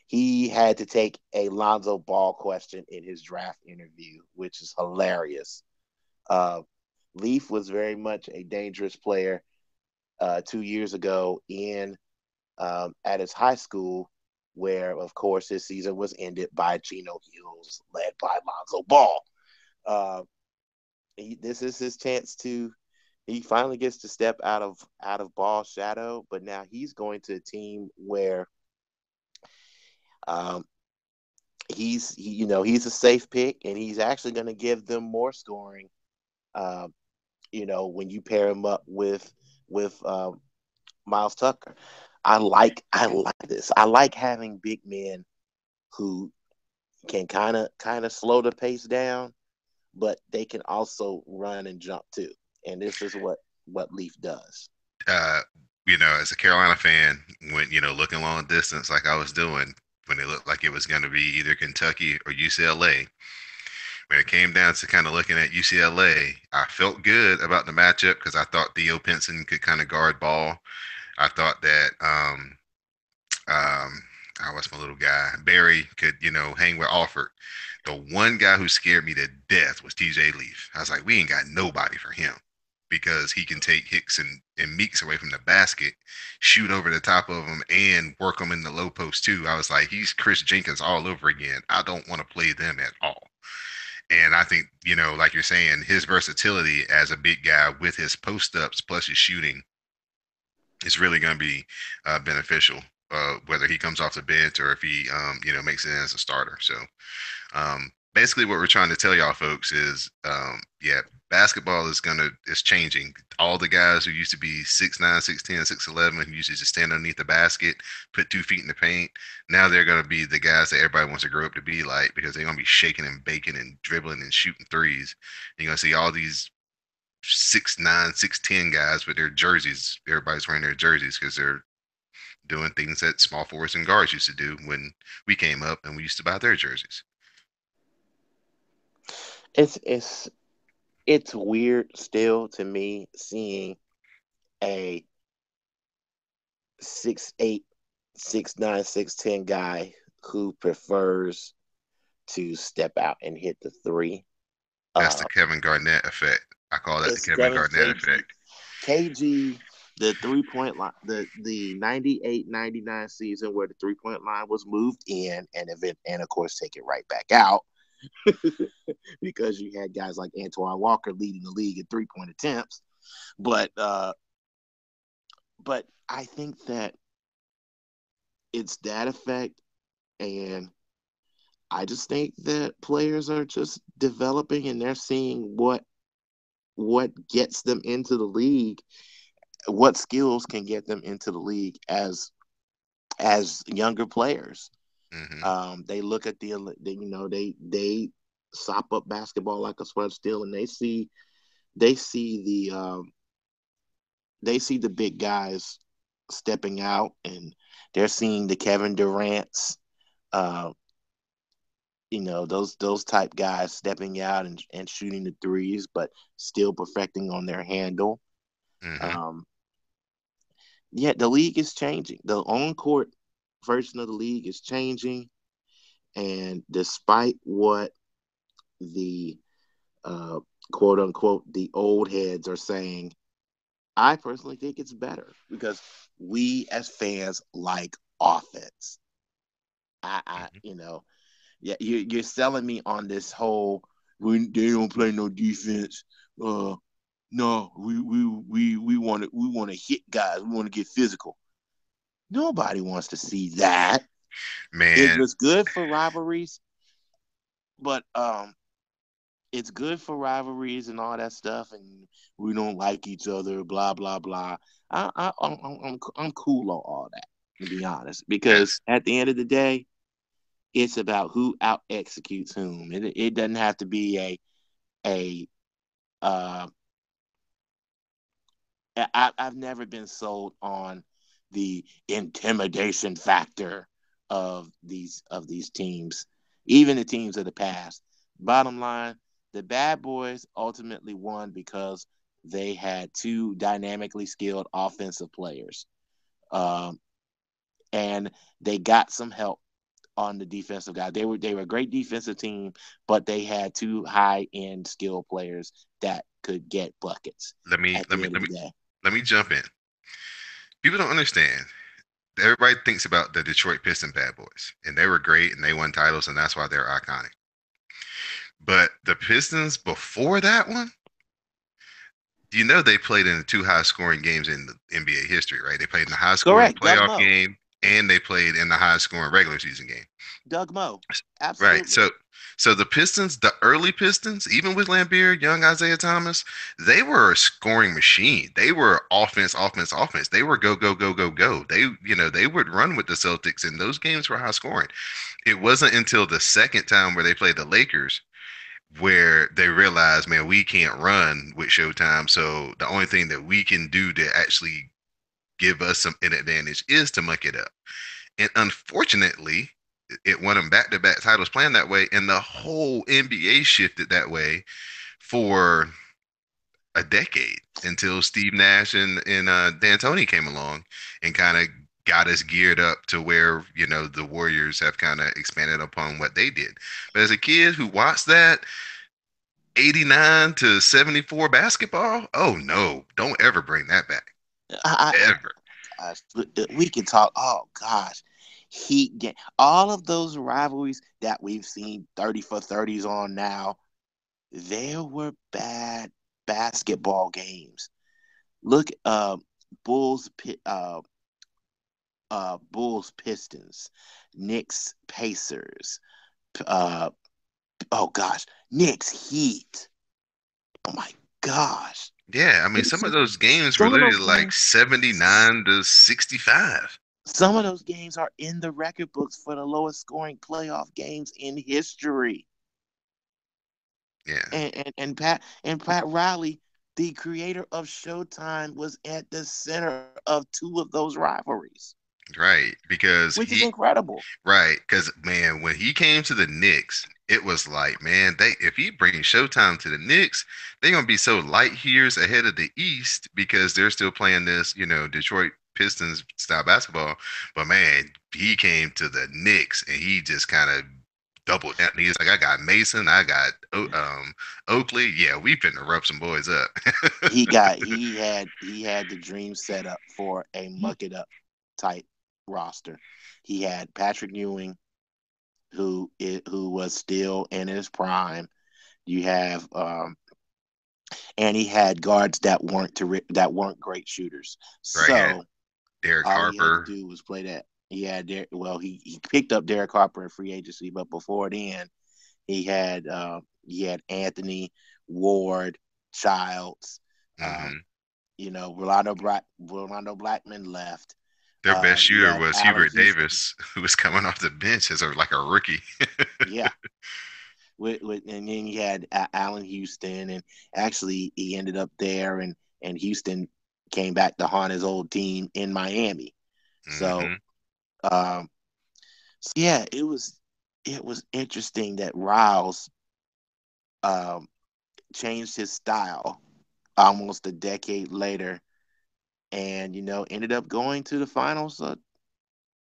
he had to take a Lonzo Ball question in his draft interview, which is hilarious. Uh, Leaf was very much a dangerous player 2 years ago in at his high school, where of course his season was ended by Geno Hills, led by Lonzo Ball. Uh, this is his chance to. He finally gets to step out of Ball's shadow, but now he's going to a team where um, he's a safe pick, and he's actually going to give them more scoring. Um, when you pair him up with Miles Tucker. I like this. I like having big men who can kind of slow the pace down, but they can also run and jump too. And this is what Leaf does. uh, as a Carolina fan, when looking long distance like I was doing, when it looked like it was going to be either Kentucky or UCLA, when it came down to kind of looking at UCLA, I felt good about the matchup because I thought Theo Pinson could kind of guard ball. I thought that I was my little guy. Barry could, hang with Alford. The one guy who scared me to death was TJ Leaf. I was like, we ain't got nobody for him because he can take Hicks and Meeks away from the basket, shoot over the top of them, and work them in the low post too. I was like, he's Chris Jenkins all over again. I don't want to play them at all. And I think, like you're saying, his versatility as a big guy with his post ups plus his shooting is really going to be beneficial, whether he comes off the bench or if he, makes it as a starter. So basically, what we're trying to tell y'all folks is, yeah, basketball is changing. All the guys who used to be 6'9", 6'10", 6'11", who used to just stand underneath the basket, put 2 feet in the paint. Now they're going to be the guys that everybody wants to grow up to be like because they're going to be shaking and baking and dribbling and shooting threes. You're going to see all these 6'9", 6'10" guys with their jerseys. Everybody's wearing their jerseys because they're doing things that small forwards and guards used to do when we came up and we used to buy their jerseys. It's it's it's weird still to me seeing a 6'8", 6'9", 6'10" guy who prefers to step out and hit the three. That's the Uh, Kevin Garnett effect. I call that the it's Kevin Kevin Garnett KG. effect. KG, the 3 point line, the 98-99 season where the 3 point line was moved in and of course take it right back out because you had guys like Antoine Walker leading the league in 3 point attempts. But but I think that it's that effect, and I just think that players are just developing and they're seeing what gets them into the league, what skills can get them into the league as younger players. Hmm. They look at they sop up basketball like a sponge still, and they see they see the big guys stepping out, and they're seeing the Kevin Durant's, uh, those type guys stepping out and shooting the threes, but still perfecting on their handle. Hmm. Um, yeah, the league is changing. The on court version of the league is changing, and despite what the uh, quote unquote the old heads are saying, I personally think it's better because we as fans like offense. I Hmm. yeah, you're selling me on this whole when they don't play no defense. Uh, no, we want to hit guys. We want to get physical. Nobody wants to see that. It Man, was good for rivalries, but it's good for rivalries and all that stuff, and we don't like each other, blah blah blah. I'm cool on all that, to be honest, because yes. at the end of the day, it's about who out executes whom. It doesn't have to be a uh, I've never been sold on the intimidation factor of these teams, even the teams of the past. Bottom line, the bad boys ultimately won because they had two dynamically skilled offensive players, um, and they got some help on the defensive guy. They were a great defensive team, but they had two high end skill players that could get buckets Let me at let the me end of let the me day. let me jump in. People don't understand. Everybody thinks about the Detroit Piston Bad Boys, and they were great and they won titles, and that's why they're iconic. But the Pistons before that one, they played in the two high scoring games in the NBA history, right? They played in the high scoring Correct, Doug playoff Moe. game and they played in the high scoring regular season game. Doug Moe. Right. Absolutely. So the Pistons, the early Pistons, even with Lambeer, young Isaiah Thomas, they were a scoring machine. They were offense, offense, offense. They were go, go, go, go, go. They would run with the Celtics and those games were high scoring. It wasn't until the second time where they played the Lakers where they realized, man, we can't run with Showtime. So the only thing that we can do to actually give us an advantage is to muck it up. And unfortunately, it won them back to back titles playing that way. And the whole NBA shifted that way for a decade until Steve Nash and D'Antoni came along and kind of got us geared up to where, the Warriors have kind of expanded upon what they did. But as a kid who watched that 89 to 74 basketball, oh no, don't ever bring that back. I, Ever. gosh, we can talk. Oh gosh, Heat game. All of those rivalries that we've seen 30 for 30s on now, there were bad basketball games. Look, Bulls, Bulls Pistons, Knicks Pacers. Uh, oh gosh, Knicks Heat. Oh my gosh. Yeah, I mean, some of those games were Some of literally those like games, 79 to 65. some of those games are in the record books for the lowest scoring playoff games in history. Yeah, And Pat Riley, the creator of Showtime, was at the center of two of those rivalries, right. Because which is incredible. right. Because, man, when he came to the Knicks, it was like, man, if he brings Showtime to the Knicks, they're going to be so light years ahead of the East because they're still playing this, Detroit Pistons style basketball. But, man, he came to the Knicks and he just kind of doubled down. He's like, I got Mason, I got Oakley. Yeah, we finna rub some boys up. He had the dream set up for a muck it up type roster. He had Patrick Ewing, who was still in his prime. You have and he had guards that weren't great shooters. Right, he had So Derek all he had to Harper. do was play that. He picked up Derek Harper in free agency, but before then he had Anthony Ward, Childs. Um, Hmm. Rolando Blackman left. Their best You shooter had was Allen Hubert Houston. Davis, who was coming off the bench as like a rookie. Yeah, and then you had Allen Houston, and actually he ended up there, and Houston came back to haunt his old team in Miami. So, Hmm. um, so yeah, it was interesting that Riles um, changed his style almost a decade later, and ended up going to the finals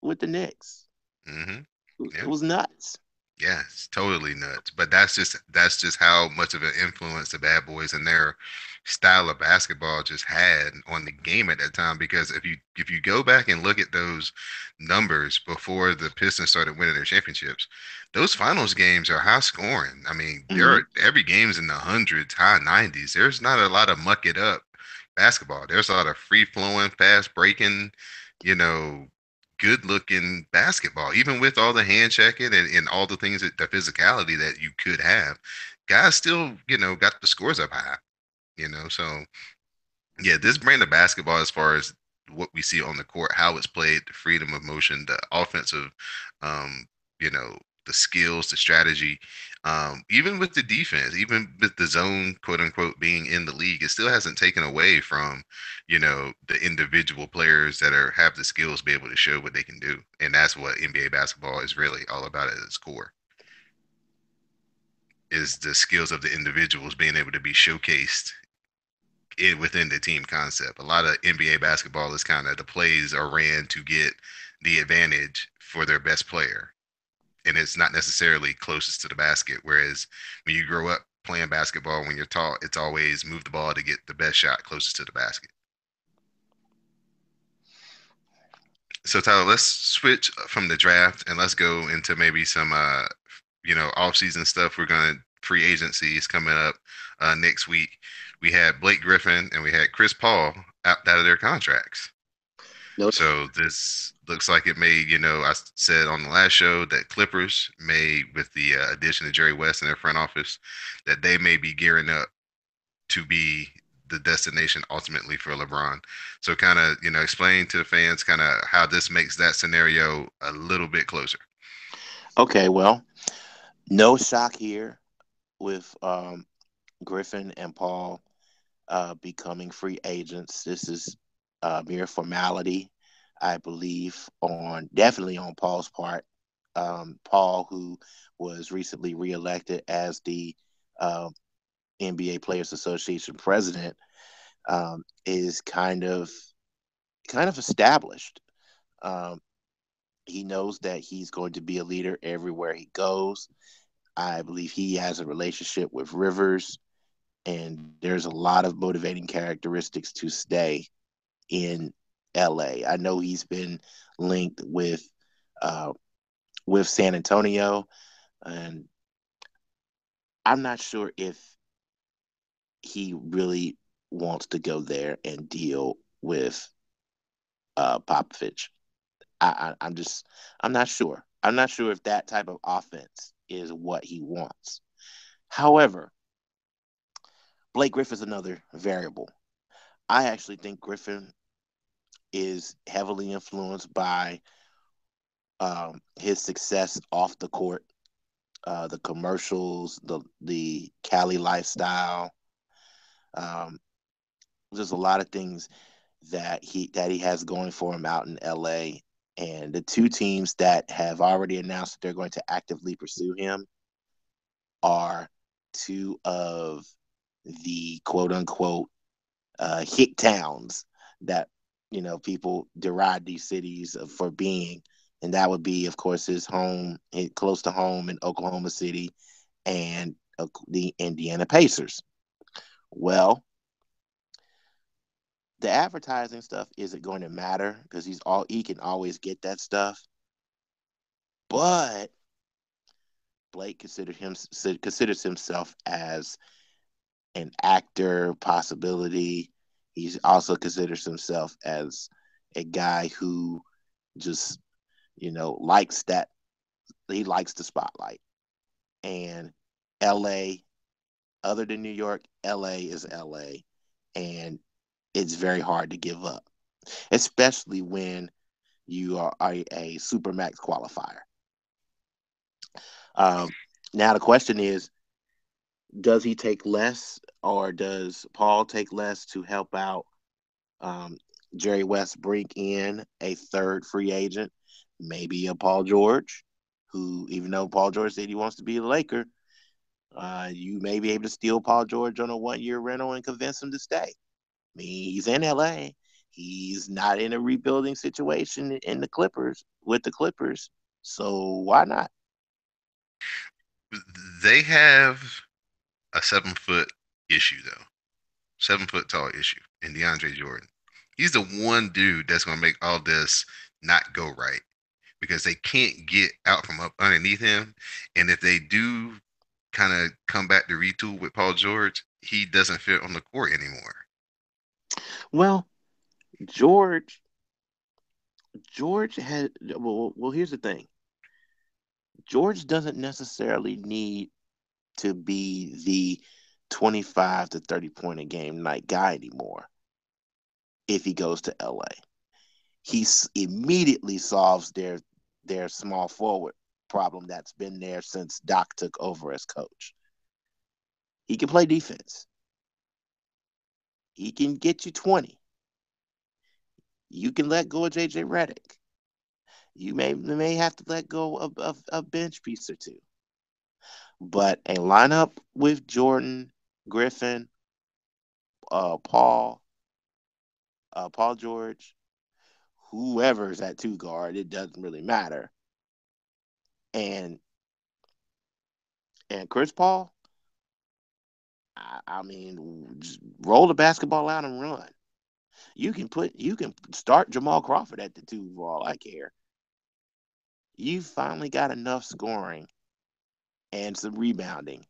with the Knicks. Hmm. It Yeah. was nuts. Yeah, it's totally nuts. But that's just how much of an influence the Bad Boys and their style of basketball just had on the game at that time. Because if you go back and look at those numbers before the Pistons started winning their championships, those finals games are high scoring. I mean, Hmm. every game's in the hundreds, high nineties. There's not a lot of muck it up basketball. There's a lot of free flowing, fast breaking, you know, good looking basketball, even with all the hand checking and all the things that the physicality that you could have. Guys still, got the scores up high. So yeah, this brand of basketball, as far as what we see on the court, how it's played, the freedom of motion, the offensive, um, you know, the skills, the strategy, even with the defense, even with the zone, quote unquote, being in the league, it still hasn't taken away from, the individual players that have the skills to be able to show what they can do, and that's what NBA basketball is really all about at its core. Is the skills of the individuals being able to be showcased within the team concept. A lot of NBA basketball is kind of the plays are ran to get the advantage for their best player, and it's not necessarily closest to the basket. Whereas when you grow up playing basketball, when you're taught, it's always move the ball to get the best shot closest to the basket. So Tyler, let's switch from the draft and let's go into maybe some off-season stuff. We're gonna free agency is coming up next week. We had Blake Griffin and we had Chris Paul out of their contracts. No, So this looks like it may, I said on the last show that Clippers may, with the addition of Jerry West in their front office, that they may be gearing up to be the destination ultimately for LeBron. So kind of, explain to the fans kind of how this makes that scenario a little bit closer. okay, well, no shock here with Griffin and Paul becoming free agents. This is mere formality, I believe, on definitely on Paul's part. Paul, who was recently reelected as the uh, NBA Players Association president, is kind of established. Um, he knows that he's going to be a leader everywhere he goes. I believe he has a relationship with Rivers, and there's a lot of motivating characteristics to stay in LA. I know he's been linked uh, with San Antonio, and I'm not sure if he really wants to go there and deal with Popovich. I'm just I'm not sure. I'm not sure if that type of offense is what he wants. However, Blake Griffin's another variable. I actually think Griffin is heavily influenced by his success off the court, the commercials, the Cali lifestyle. Um, there's a lot of things that he has going for him out in LA. And the two teams that have already announced that they're going to actively pursue him are two of the quote unquote hick towns that people deride these cities for being, and that would be, of course, his home, close to home in Oklahoma City, and the Indiana Pacers. Well, the advertising stuff isn't going to matter because he can always get that stuff. But Blake considers himself as an actor possibility. He also considers himself as a guy who just likes that. He likes the spotlight. And LA, other than New York, LA is LA, and it's very hard to give up, especially when you are a supermax qualifier. Um, Now the question is, does he take less, or does Paul take less to help out um, Jerry West, bring in a third free agent, maybe a Paul George, who, even though Paul George said he wants to be a Laker, you may be able to steal Paul George on a 1 year rental and convince him to stay. I mean, he's in LA. He's not in a rebuilding situation in the Clippers with the Clippers. So why not? They have a 7 foot issue though, 7 foot tall issue in DeAndre Jordan. He's the one dude that's gonna make all this not go right because they can't get out from up underneath him. And if they do kind of come back to retool with Paul George, he doesn't fit on the court anymore. Well, George, George had well. Here's the thing. George doesn't necessarily need to be the 25 to 30 point a game night guy anymore if he goes to LA. He immediately solves their small forward problem that's been there since Doc took over as coach. He can play defense. He can get you 20. You can let go of JJ Redick. You may have to let go of a bench piece or two. But a lineup with Jordan, Griffin, Paul, Paul George, whoever's at two guard, it doesn't really matter. And Chris Paul, I mean, just roll the basketball out and run. You can start Jamal Crawford at the two for all I care. You finally got enough scoring and some rebounding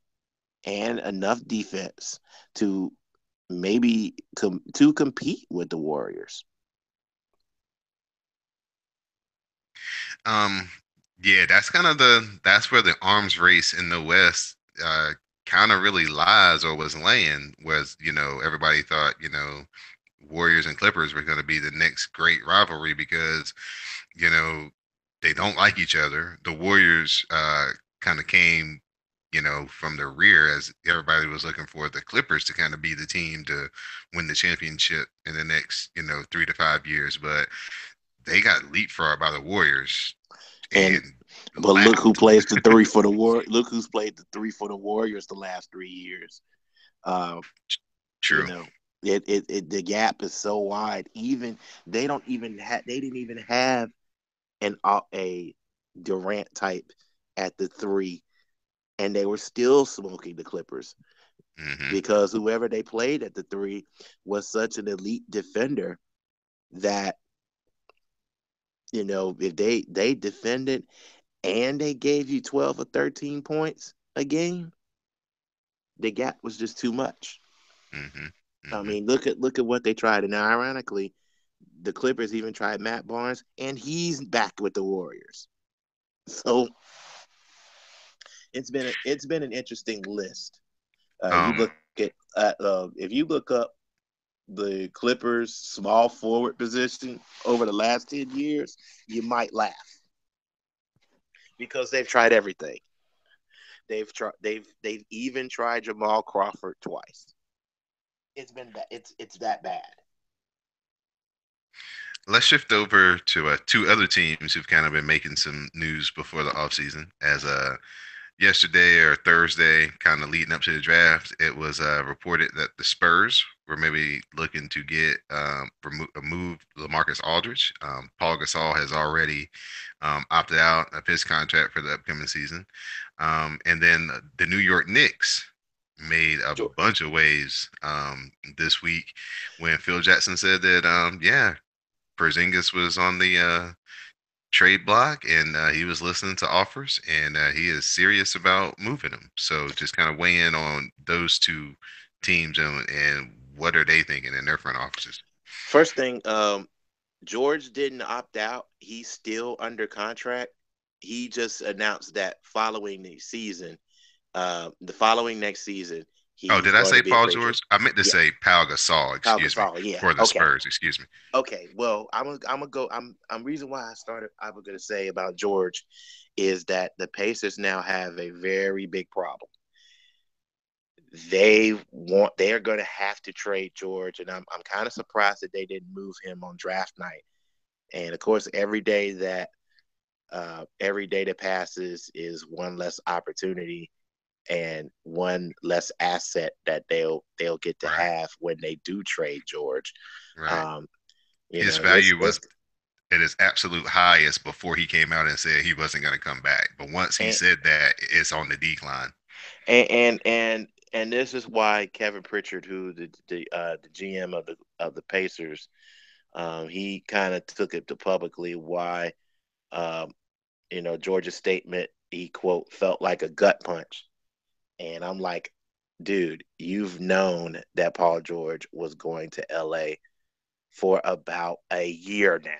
and enough defense to maybe to compete with the Warriors. Um, yeah, that's where the arms race in the West kind of really lies or was laying. Was everybody thought Warriors and Clippers were going to be the next great rivalry because you know they don't like each other. The Warriors kind of came from the rear as everybody was looking for the Clippers to kind of be the team to win the championship in the next 3 to 5 years, but they got leapfrogged by the Warriors And and but look who lapped. plays the three for the war. Look who's played the three for the Warriors the last 3 years. Uh, you True. know, the gap is so wide. Even they don't even have. They didn't even have. a Durant type at the three, and they were still smoking the Clippers Hmm. because whoever they played at the three was such an elite defender that if they defended and they gave you 12 or 13 points a game, the gap was just too much. Hmm. I Hmm. mean, look at what they tried, and now ironically, the Clippers even tried Matt Barnes, and he's back with the Warriors. So it's been an interesting list. You Um, look at if you look up the Clippers small forward position over the last 10 years, you might laugh because they've tried everything. They've even tried Jamal Crawford twice. It's that bad. let's shift over to two other teams who've kind of been making some news before the offseason. As yesterday or Thursday, kind of leading up to the draft, it was reported that the Spurs were maybe looking to get remove LaMarcus Aldridge. Paul Gasol has already opted out of his contract for the upcoming season, and then the New York Knicks made a bunch of waves this week when Phil Jackson said that yeah, Porzingis was on the trade block and he was listening to offers and he is serious about moving him. So just kind of weigh in on those two teams and what are they thinking in their front offices? First thing, George didn't opt out. He's still under contract. He just announced that the following next season, Oh, he's did I going to say be a Paul free agent. George? I meant to Yeah, say Pau Gasol, Pau excuse me, Gasol. Yeah. for the Okay. Spurs, excuse me. Okay. Well, I'm gonna go. I'm reason why I was gonna say about George is that the Pacers now have a very big problem. They're going to have to trade George, and I'm kind of surprised that they didn't move him on draft night. And of course, every day that passes is one less opportunity and one less asset that they'll get to Right, have when they do trade George. right. Um, His it's value was at its absolute highest before he came out and said he wasn't going to come back. But once he and said that, it's on the decline. and this is why Kevin Pritchard, who the GM of the Pacers, he kind of took it to publicly why um, Georgia's statement he quote felt like a gut punch, and I'm like, dude, you've known that Paul George was going to LA for about a year now.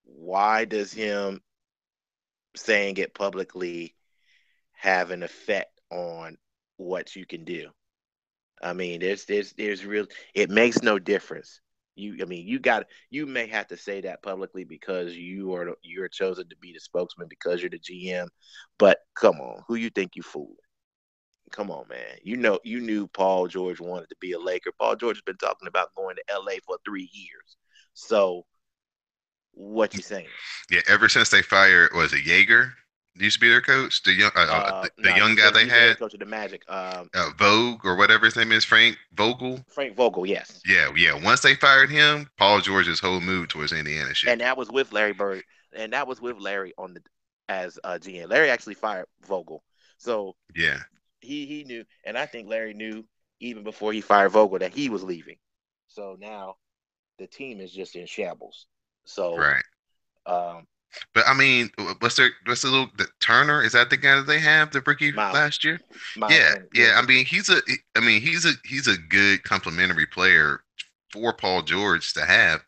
Why does him saying it publicly have an effect on what you can do? I mean, there's real. It makes no difference. I mean, you may have to say that publicly because you're chosen to be the spokesman because you're the GM. But come on, who you think you fooling? Come on, man. You knew Paul George wanted to be a Laker. Paul George has been talking about going to LA for 3 years. So what you saying? Yeah, ever since they fired, was it Jaeger? Used to be their coach, the No, young guy they he's the had, head coach of the Magic. Vogue or whatever his name is, Frank Vogel. Frank Vogel, yes. Yeah, yeah. Once they fired him, Paul George's whole move towards Indiana And shifted. that was with Larry Bird, and that was with Larry on the as GM. Larry actually fired Vogel, so Yeah, he knew, and I think Larry knew even before he fired Vogel that he was leaving. So now the team is just in shambles. So right. um, But I mean, what's the little the Turner? Is that the guy that they have the rookie Miles last year? Miles Yeah, Turner, yeah, yeah. I mean, he's a good complementary player for Paul George to have.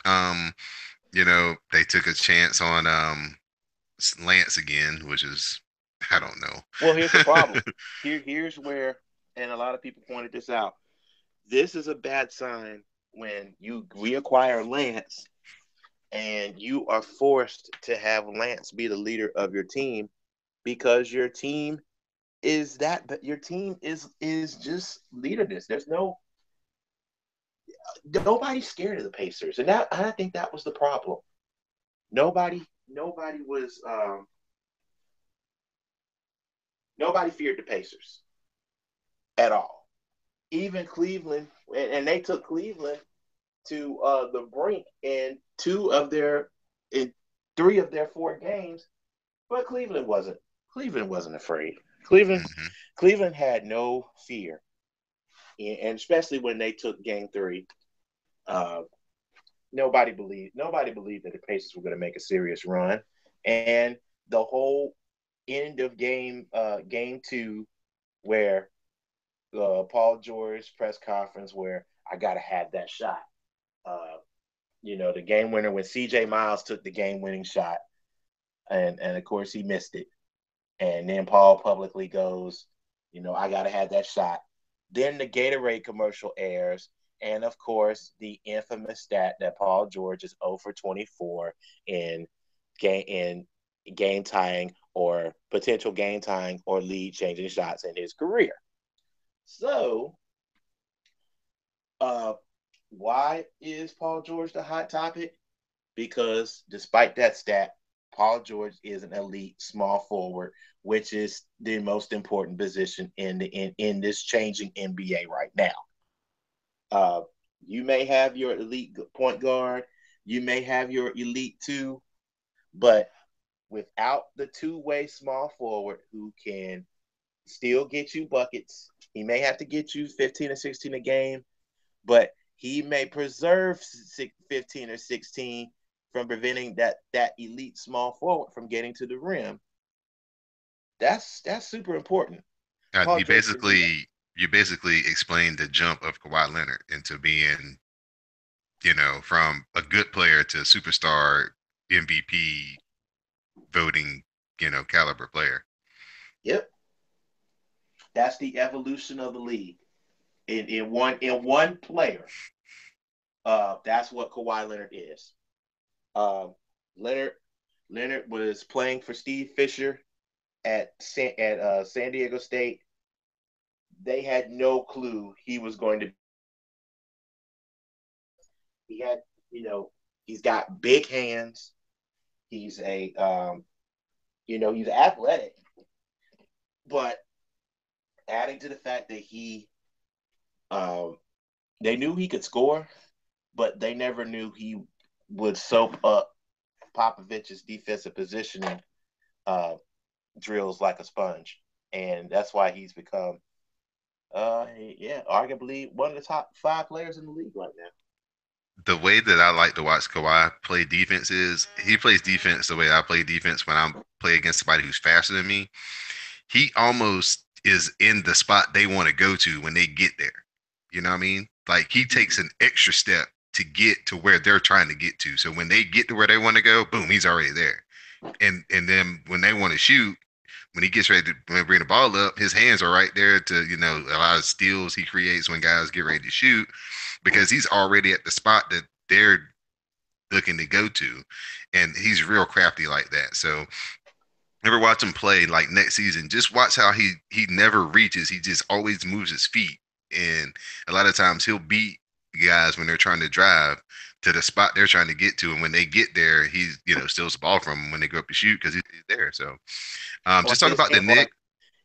Um, they took a chance on Lance again, which is I don't well, here's the know. problem. Here's where, and a lot of people pointed this out. This is a bad sign when you reacquire Lance and you are forced to have Lance be the leader of your team because your team is just leaderless. There's nobody's scared of the Pacers, and I think that was the problem. Nobody was nobody feared the Pacers at all. Even Cleveland, and they took Cleveland to the brink, and two of their three of their four games, but Cleveland wasn't afraid. Cleveland Hmm. Cleveland had no fear, and especially when they took Game Three, uh, nobody believed that the Pacers were going to make a serious run, and the whole end of game two, where Paul George press conference where I gotta have that shot. Uh, the game winner when C.J. Miles took the game winning shot, and of course he missed it. And then Paul publicly goes, I gotta have that shot. Then the Gatorade commercial airs, and of course the infamous stat that Paul George is 0 for 24 in game tying or potential game tying or lead changing shots in his career. So, uh, why is Paul George the hot topic? Because despite that stat, Paul George is an elite small forward, which is the most important position in this changing NBA right now. Uh, you may have your elite point guard, you may have your elite two, but without the two-way small forward who can still get you buckets, he may have to get you 15 or 16 a game, but he may preserve 15 or 16 from preventing that elite small forward from getting to the rim. That's super important. Paul You George can do that. basically explained the jump of Kawhi Leonard into being, from a good player to superstar MVP voting, caliber player. Yep, that's the evolution of the league in one player. That's what Kawhi Leonard is. Um, Leonard Leonard was playing for Steve Fisher at San Diego State. They had no clue he was going to. He had, he's got big hands. He's he's athletic, but adding to the fact that um, they knew he could score, but they never knew he would soak up Popovich's defensive positioning uh, drills like a sponge, and that's why he's become, arguably one of the top five players in the league right now. The way that I like to watch Kawhi play defense is he plays defense the way I play defense when I play against somebody who's faster than me. He almost is in the spot they want to go to when they get there. You know what I mean? Like he takes an extra step to get to where they're trying to get to. So when they get to where they want to go, boom, he's already there. And then when they want to shoot, when he gets ready to bring the ball up, his hands are right there to, a lot of steals he creates when guys get ready to shoot because he's already at the spot that they're looking to go to. And he's real crafty like that. So ever watch him play like next season, just watch how he never reaches. He just always moves his feet. And a lot of times he'll beat guys when they're trying to drive to the spot they're trying to get to. And when they get there, he's, steals the ball from them when they go up to shoot because he's there. So Or just talk about the Nick.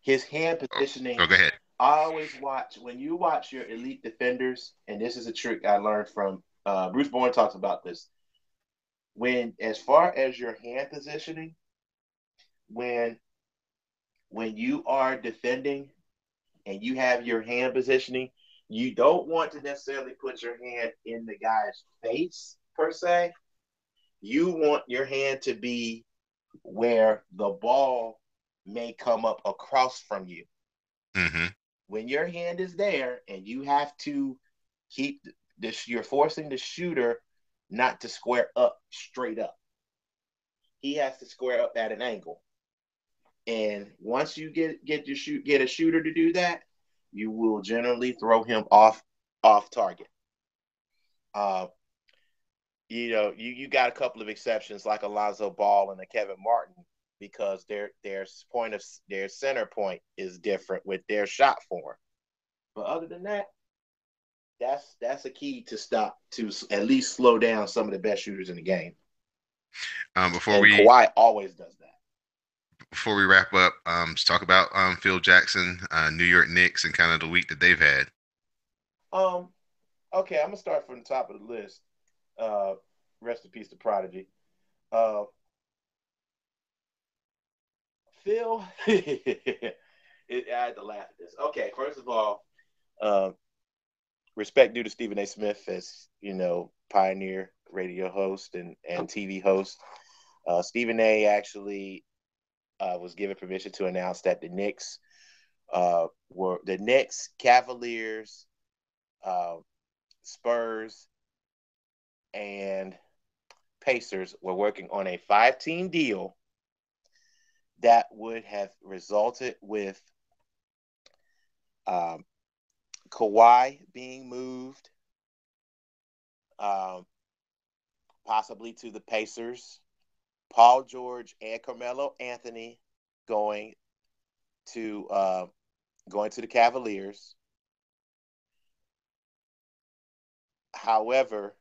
his hand Oh, positioning. oh, go ahead. I always watch when you watch your elite defenders, and this is a trick I learned from Bruce Bowen talks about this. When as far as your hand positioning, when when you are defending and you have your hand positioning, you don't want to necessarily put your hand in the guy's face per se. You want your hand to be where the ball may come up across from you. Mm-hmm. When your hand is there and you have to keep this, you're forcing the shooter not to square up straight up. He has to square up at an angle. And once you get a shooter to do that, you will generally throw him off target. Uh, you got a couple of exceptions like Alonzo Ball and a Kevin Martin because their center point is different with their shot form. But other than that, that's a key to at least slow down some of the best shooters in the game. Before And we Kawhi always does that. before we wrap up, let's talk about Phil Jackson, New York Knicks, and kind of the week that they've had. Um, okay, I'm gonna start from the top of the list. Uh, Rest in peace to Prodigy. Uh, Phil, I had to laugh at this. Okay, first of all, um, respect due to Stephen A. Smith as pioneer radio host and TV host. Stephen A. actually was given permission to announce that the Knicks, Cavaliers, uh, Spurs, and Pacers were working on a 5-team deal that would have resulted with um, Kawhi being moved, um, possibly to the Pacers, Paul George and Carmelo Anthony going to the Cavaliers. However,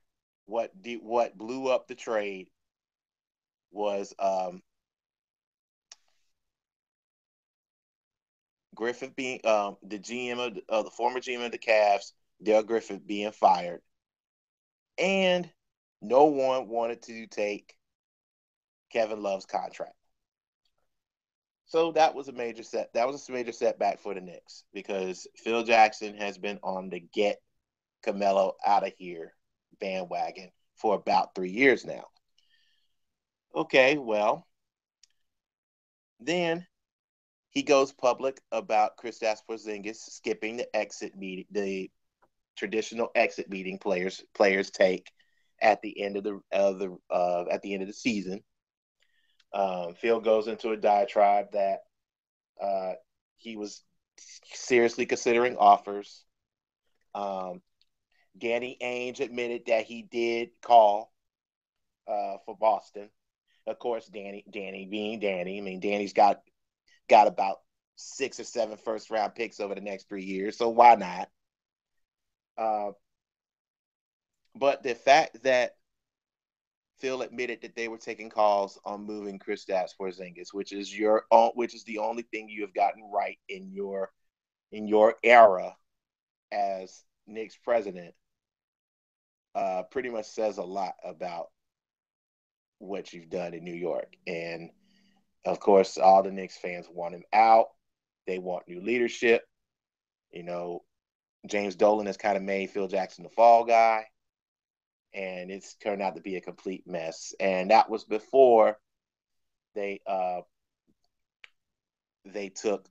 what blew up the trade was Griffith being the GM of the former GM of the Cavs, Dale Griffith being fired, and no one wanted to take Kevin Love's contract. So that was a major setback for the Knicks because Phil Jackson has been on the get Carmelo out of here bandwagon for about 3 years now. Okay, well, then he goes public about Kristaps Porzingis skipping the traditional exit meeting players take at the end of the season. Phil goes into a diatribe that he was seriously considering offers. Danny Ainge admitted that he did call for Boston. Of course, Danny being Danny. I mean, Danny's got about 6 or 7 first round picks over the next 3 years, so why not? But the fact that Phil admitted that they were taking calls on moving Kristaps Porzingis, which is the only thing you have gotten right in your era as Knicks president, pretty much says a lot about what you've done in New York. And of course, all the Knicks fans want him out. They want new leadership. James Dolan has kind of made Phil Jackson the fall guy, and it's turned out to be a complete mess. And that was before they took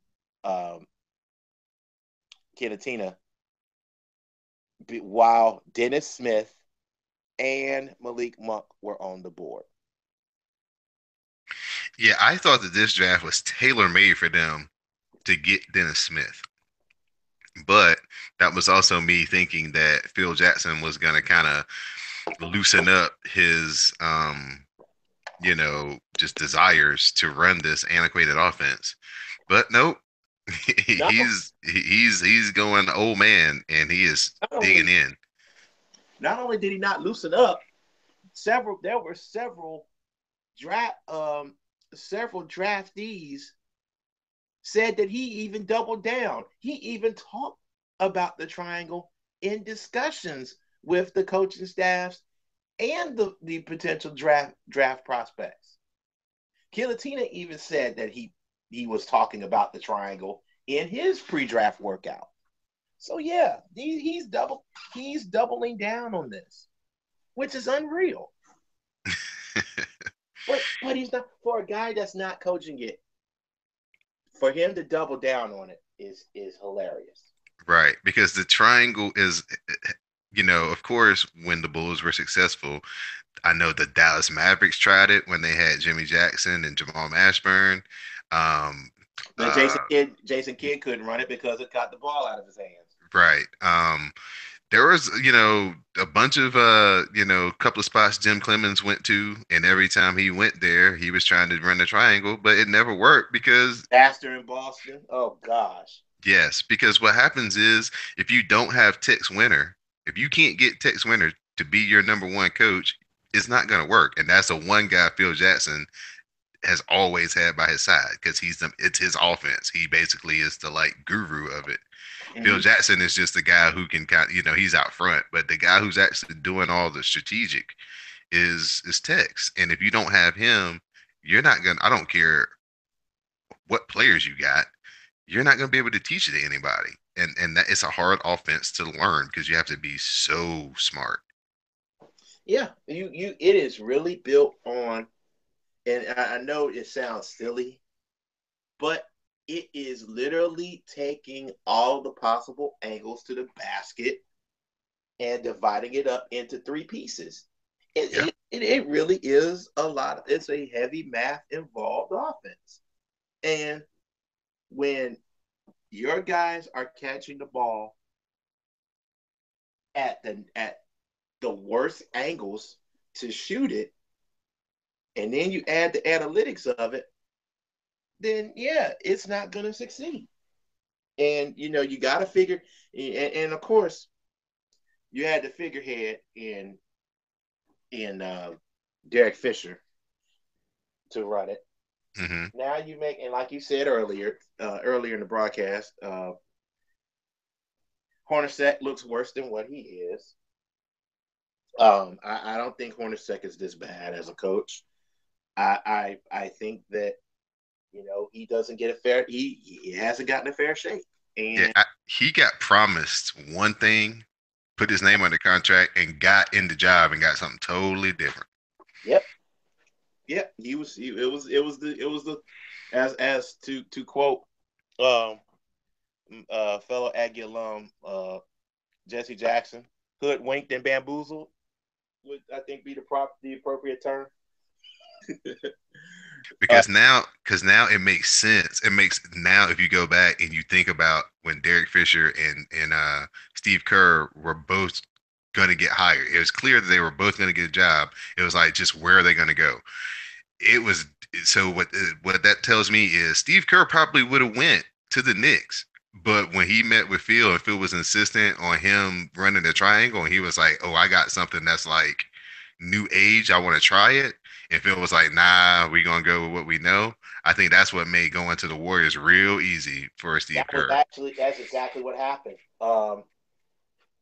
Kinatina, while Dennis Smith and Malik Monk were on the board. Yeah, I thought that this draft was tailor made for them to get Dennis Smith. But that was also me thinking that Phil Jackson was going to kind of loosen up his, just desires to run this antiquated offense. But nope, No, he's going old man, and he is digging in. Not only did he not loosen up, there were several draftees said that he even doubled down. He even talked about the triangle in discussions with the coaching staffs and the potential draft prospects. Kilatina even said that he was talking about the triangle in his pre-draft workout. So yeah, he's doubling down on this, which is unreal. But he's not, for a guy that's not coaching it. For him to double down on it is hilarious. Right, because the triangle is, of course, when the Bulls were successful, I know the Dallas Mavericks tried it when they had Jimmy Jackson and Jamal Mashburn. Um, But uh, Jason Kidd couldn't run it because it got the ball out of his hands. right. There was, a bunch of, couple of spots Jim Clemens went to, and every time he went there, he was trying to run the triangle, but it never worked because, Faster in Boston. Oh gosh. yes, because what happens is if you don't have Tex Winter, if you can't get Tex Winter to be your number one coach, it's not going to work. And that's the one guy Phil Jackson has always had by his side because it's his offense. He basically is the like guru of it. Phil Jackson is just the guy who can kind of, he's out front, but the guy who's actually doing all the strategic is Tex. And if you don't have him, you're not gonna. I don't care what players you got, you're not going to be able to teach it to anybody. And that it's a hard offense to learn because you have to be so smart. Yeah, it is really built on, and I know it sounds silly, but it is literally taking all the possible angles to the basket and dividing it up into three pieces. Yeah. It really is a lot. It's a heavy math involved offense. And when your guys are catching the ball at the worst angles to shoot it, and then you add the analytics of it, then yeah, it's not going to succeed. And you got to figure, and of course, you had the figurehead in Derek Fisher to run it. Hmm. Now you make, and like you said earlier in the broadcast, Hornacek looks worse than what he is. I don't think Hornacek is this bad as a coach. I think that he doesn't get a fair. He hasn't gotten a fair shake. Yeah. And He got promised one thing, put his name on the contract, and got in the job and got something totally different. yep, yep. He was. It was the as to quote um fellow Aggie alum Jesse Jackson, hoodwinked and bamboozled would I think be the appropriate term. uh, Because now it makes sense. It makes now if you go back and you think about when Derek Fisher and Steve Kerr were both going to get hired, it was clear that they were both going to get a job. It was like just where are they going to go? It was so what that tells me is Steve Kerr probably would have went to the Knicks, but when he met with Phil and Phil was insistent on him running the triangle, and he was like, "Oh, I got something that's like new age. I want to try it." And Phil was like, "Nah, we gonna go with what we know." I think that's what made going to the Warriors real easy for Steve Kerr. that's exactly what happened.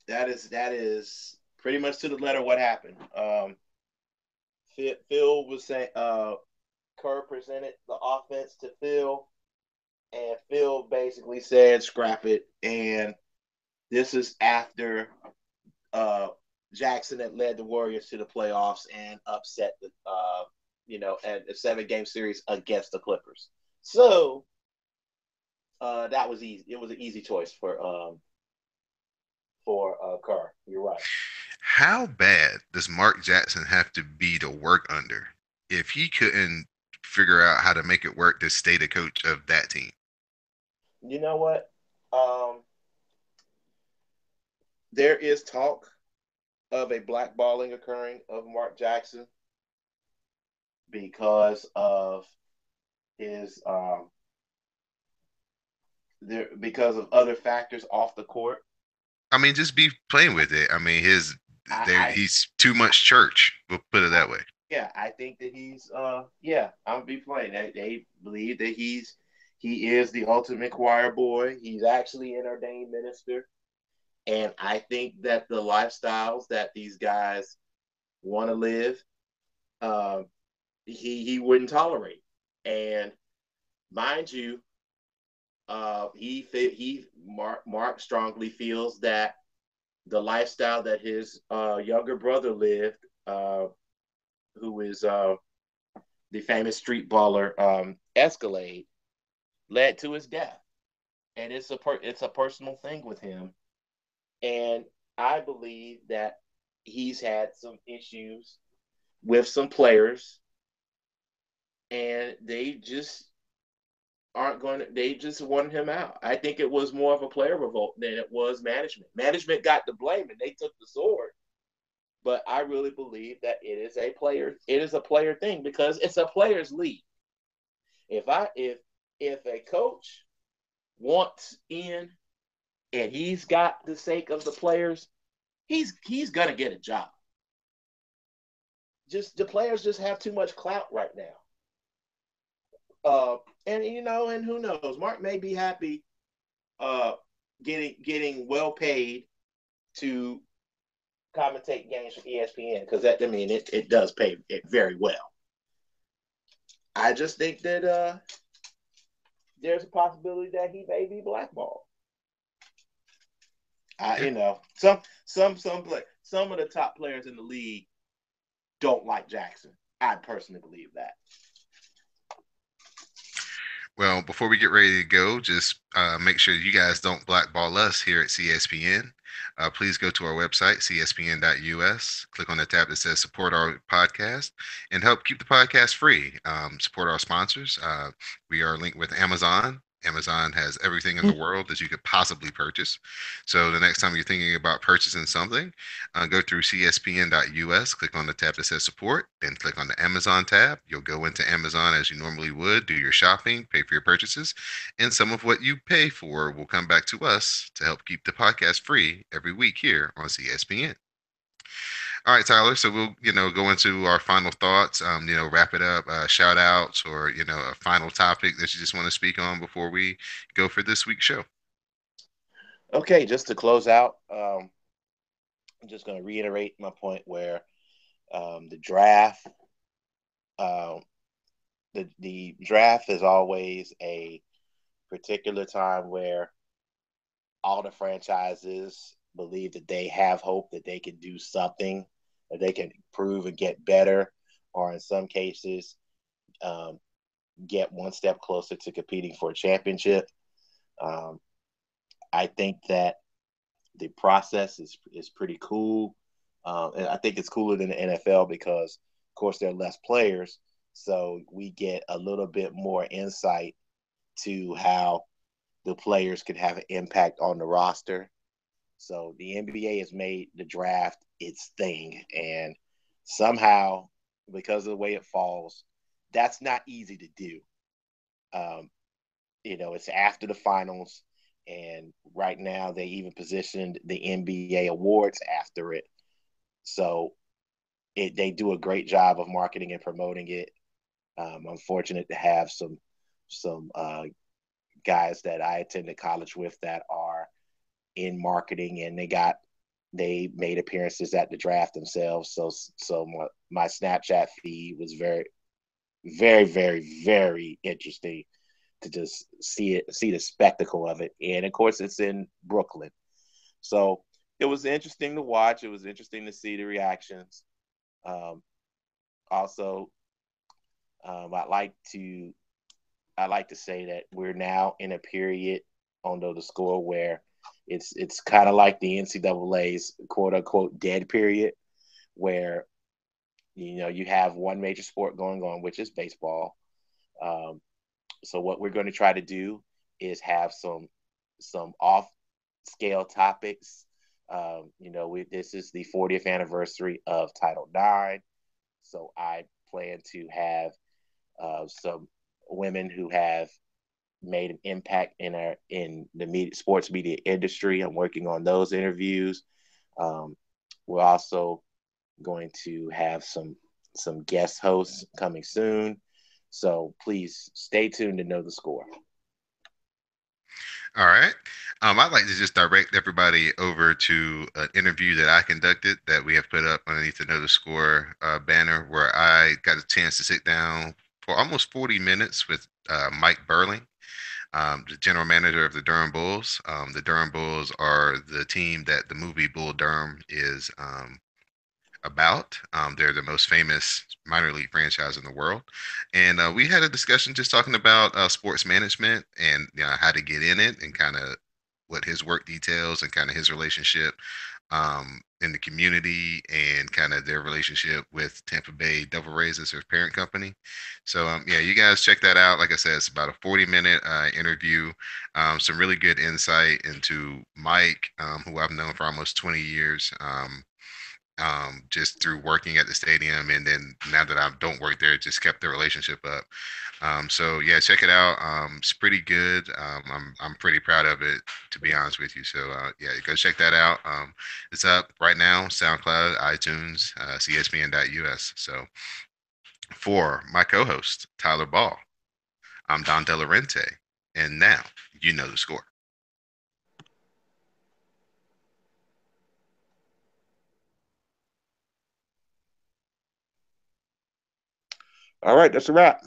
That is pretty much to the letter what happened. Phil was saying Kerr presented the offense to Phil, and Phil basically said scrap it. And this is after uh, Jackson had led the Warriors to the playoffs and upset at a 7-game series against the Clippers. So that was easy. It was an easy choice for Kerr. You're right. How bad does Mark Jackson have to be to work under if he couldn't figure out how to make it work to stay the coach of that team? You know what? Um, there is talk of a blackballing occurring of Mark Jackson because of his because of other factors off the court. I mean, just be playing with it. I mean, I, he's too much church. We'll put it I that way. yeah, I think that he's I'm gonna be playing. They believe that he is the ultimate choir boy. He's actually an ordained minister. And I think that the lifestyles that these guys want to live, uh, he wouldn't tolerate. And mind you, Mark strongly feels that the lifestyle that his younger brother lived, who is the famous street baller Escalade, led to his death, and it's a personal thing with him. And I believe that he's had some issues with some players, and they just aren't going to, they just wanted him out. I think it was more of a player revolt than it was management. Management got the blame and they took the sword. But I really believe that it is a player thing because it's a player's league. If a coach wants in and he's got the sake of the players, he's gonna get a job. Just the players just have too much clout right now. And who knows? Mark may be happy uh, getting well paid to commentate games for ESPN because it does pay it very well. I just think that there's a possibility that he may be blackballed. Yeah. Some of the top players in the league don't like Jackson. I personally believe that. Well, before we get ready to go, just make sure you guys don't blackball us here at CSPN. Please go to our website, cspn.us, click on the tab that says support our podcast, and help keep the podcast free. Support our sponsors. We are linked with Amazon. Amazon has everything in the world that you could possibly purchase. So the next time you're thinking about purchasing something, go through cspn.us, click on the tab that says support, then click on the Amazon tab. You'll go into Amazon as you normally would, do your shopping, pay for your purchases, and some of what you pay for will come back to us to help keep the podcast free every week here on CSPN. All right, Tyler. So we'll, go into our final thoughts. Wrap it up. Shout outs, or a final topic that you just want to speak on before we go for this week's show. Okay, just to close out, I'm just going to reiterate my point where the draft, uh, the draft is always a particular time where all the franchises believe that they have hope that they can do something, that they can improve and get better, or in some cases, um, get one step closer to competing for a championship. Um, I think that the process is pretty cool. And I think it's cooler than the NFL because, of course, there are less players. So we get a little bit more insight to how the players could have an impact on the roster. So the NBA has made the draft its thing. And somehow, because of the way it falls, that's not easy to do. Um, it's after the finals. And right now, they even positioned the NBA awards after it. So they do a great job of marketing and promoting it. I'm fortunate to have some guys that I attended college with that are in marketing, and they made appearances at the draft themselves. So my Snapchat feed was very, very, very, very interesting to just see the spectacle of it. And of course, it's in Brooklyn, so it was interesting to watch. It was interesting to see the reactions. Um, Also, um, I like to I like to say that we're now in a period on the score where it's kind of like the NCAA's quote unquote dead period, where you have one major sport going on, which is baseball. Um, so what we're going to try to do is have some off scale topics. This is the 40th anniversary of Title IX, so I plan to have some women who have made an impact in the sports media industry. I'm working on those interviews. Um, we're also going to have some guest hosts coming soon. So please stay tuned to know the score. All right. I'd like to just direct everybody over to an interview that I conducted that we have put up underneath the Know the Score banner, where I got a chance to sit down for almost 40 minutes with Mike Burling, the general manager of the Durham Bulls. The Durham Bulls are the team that the movie Bull Durham is about. They're the most famous minor league franchise in the world, and we had a discussion just talking about sports management and how to get in it, and kind of what his work details and kind of his relationship in the community, and kind of their relationship with Tampa Bay Devil Rays as their parent company. So yeah, you guys check that out. Like I said, it's about a 40-minute interview. Some really good insight into Mike, who I've known for almost 20 years. Just through working at the stadium, and then now that I don't work there, just kept the relationship up. So yeah, check it out. It's pretty good. I'm pretty proud of it, to be honest with you. So yeah, go check that out. It's up right now, SoundCloud, iTunes, CSPN.us. So for my co-host Tyler Ball, I'm Don Delarente, and now you know the score. All right, that's a wrap.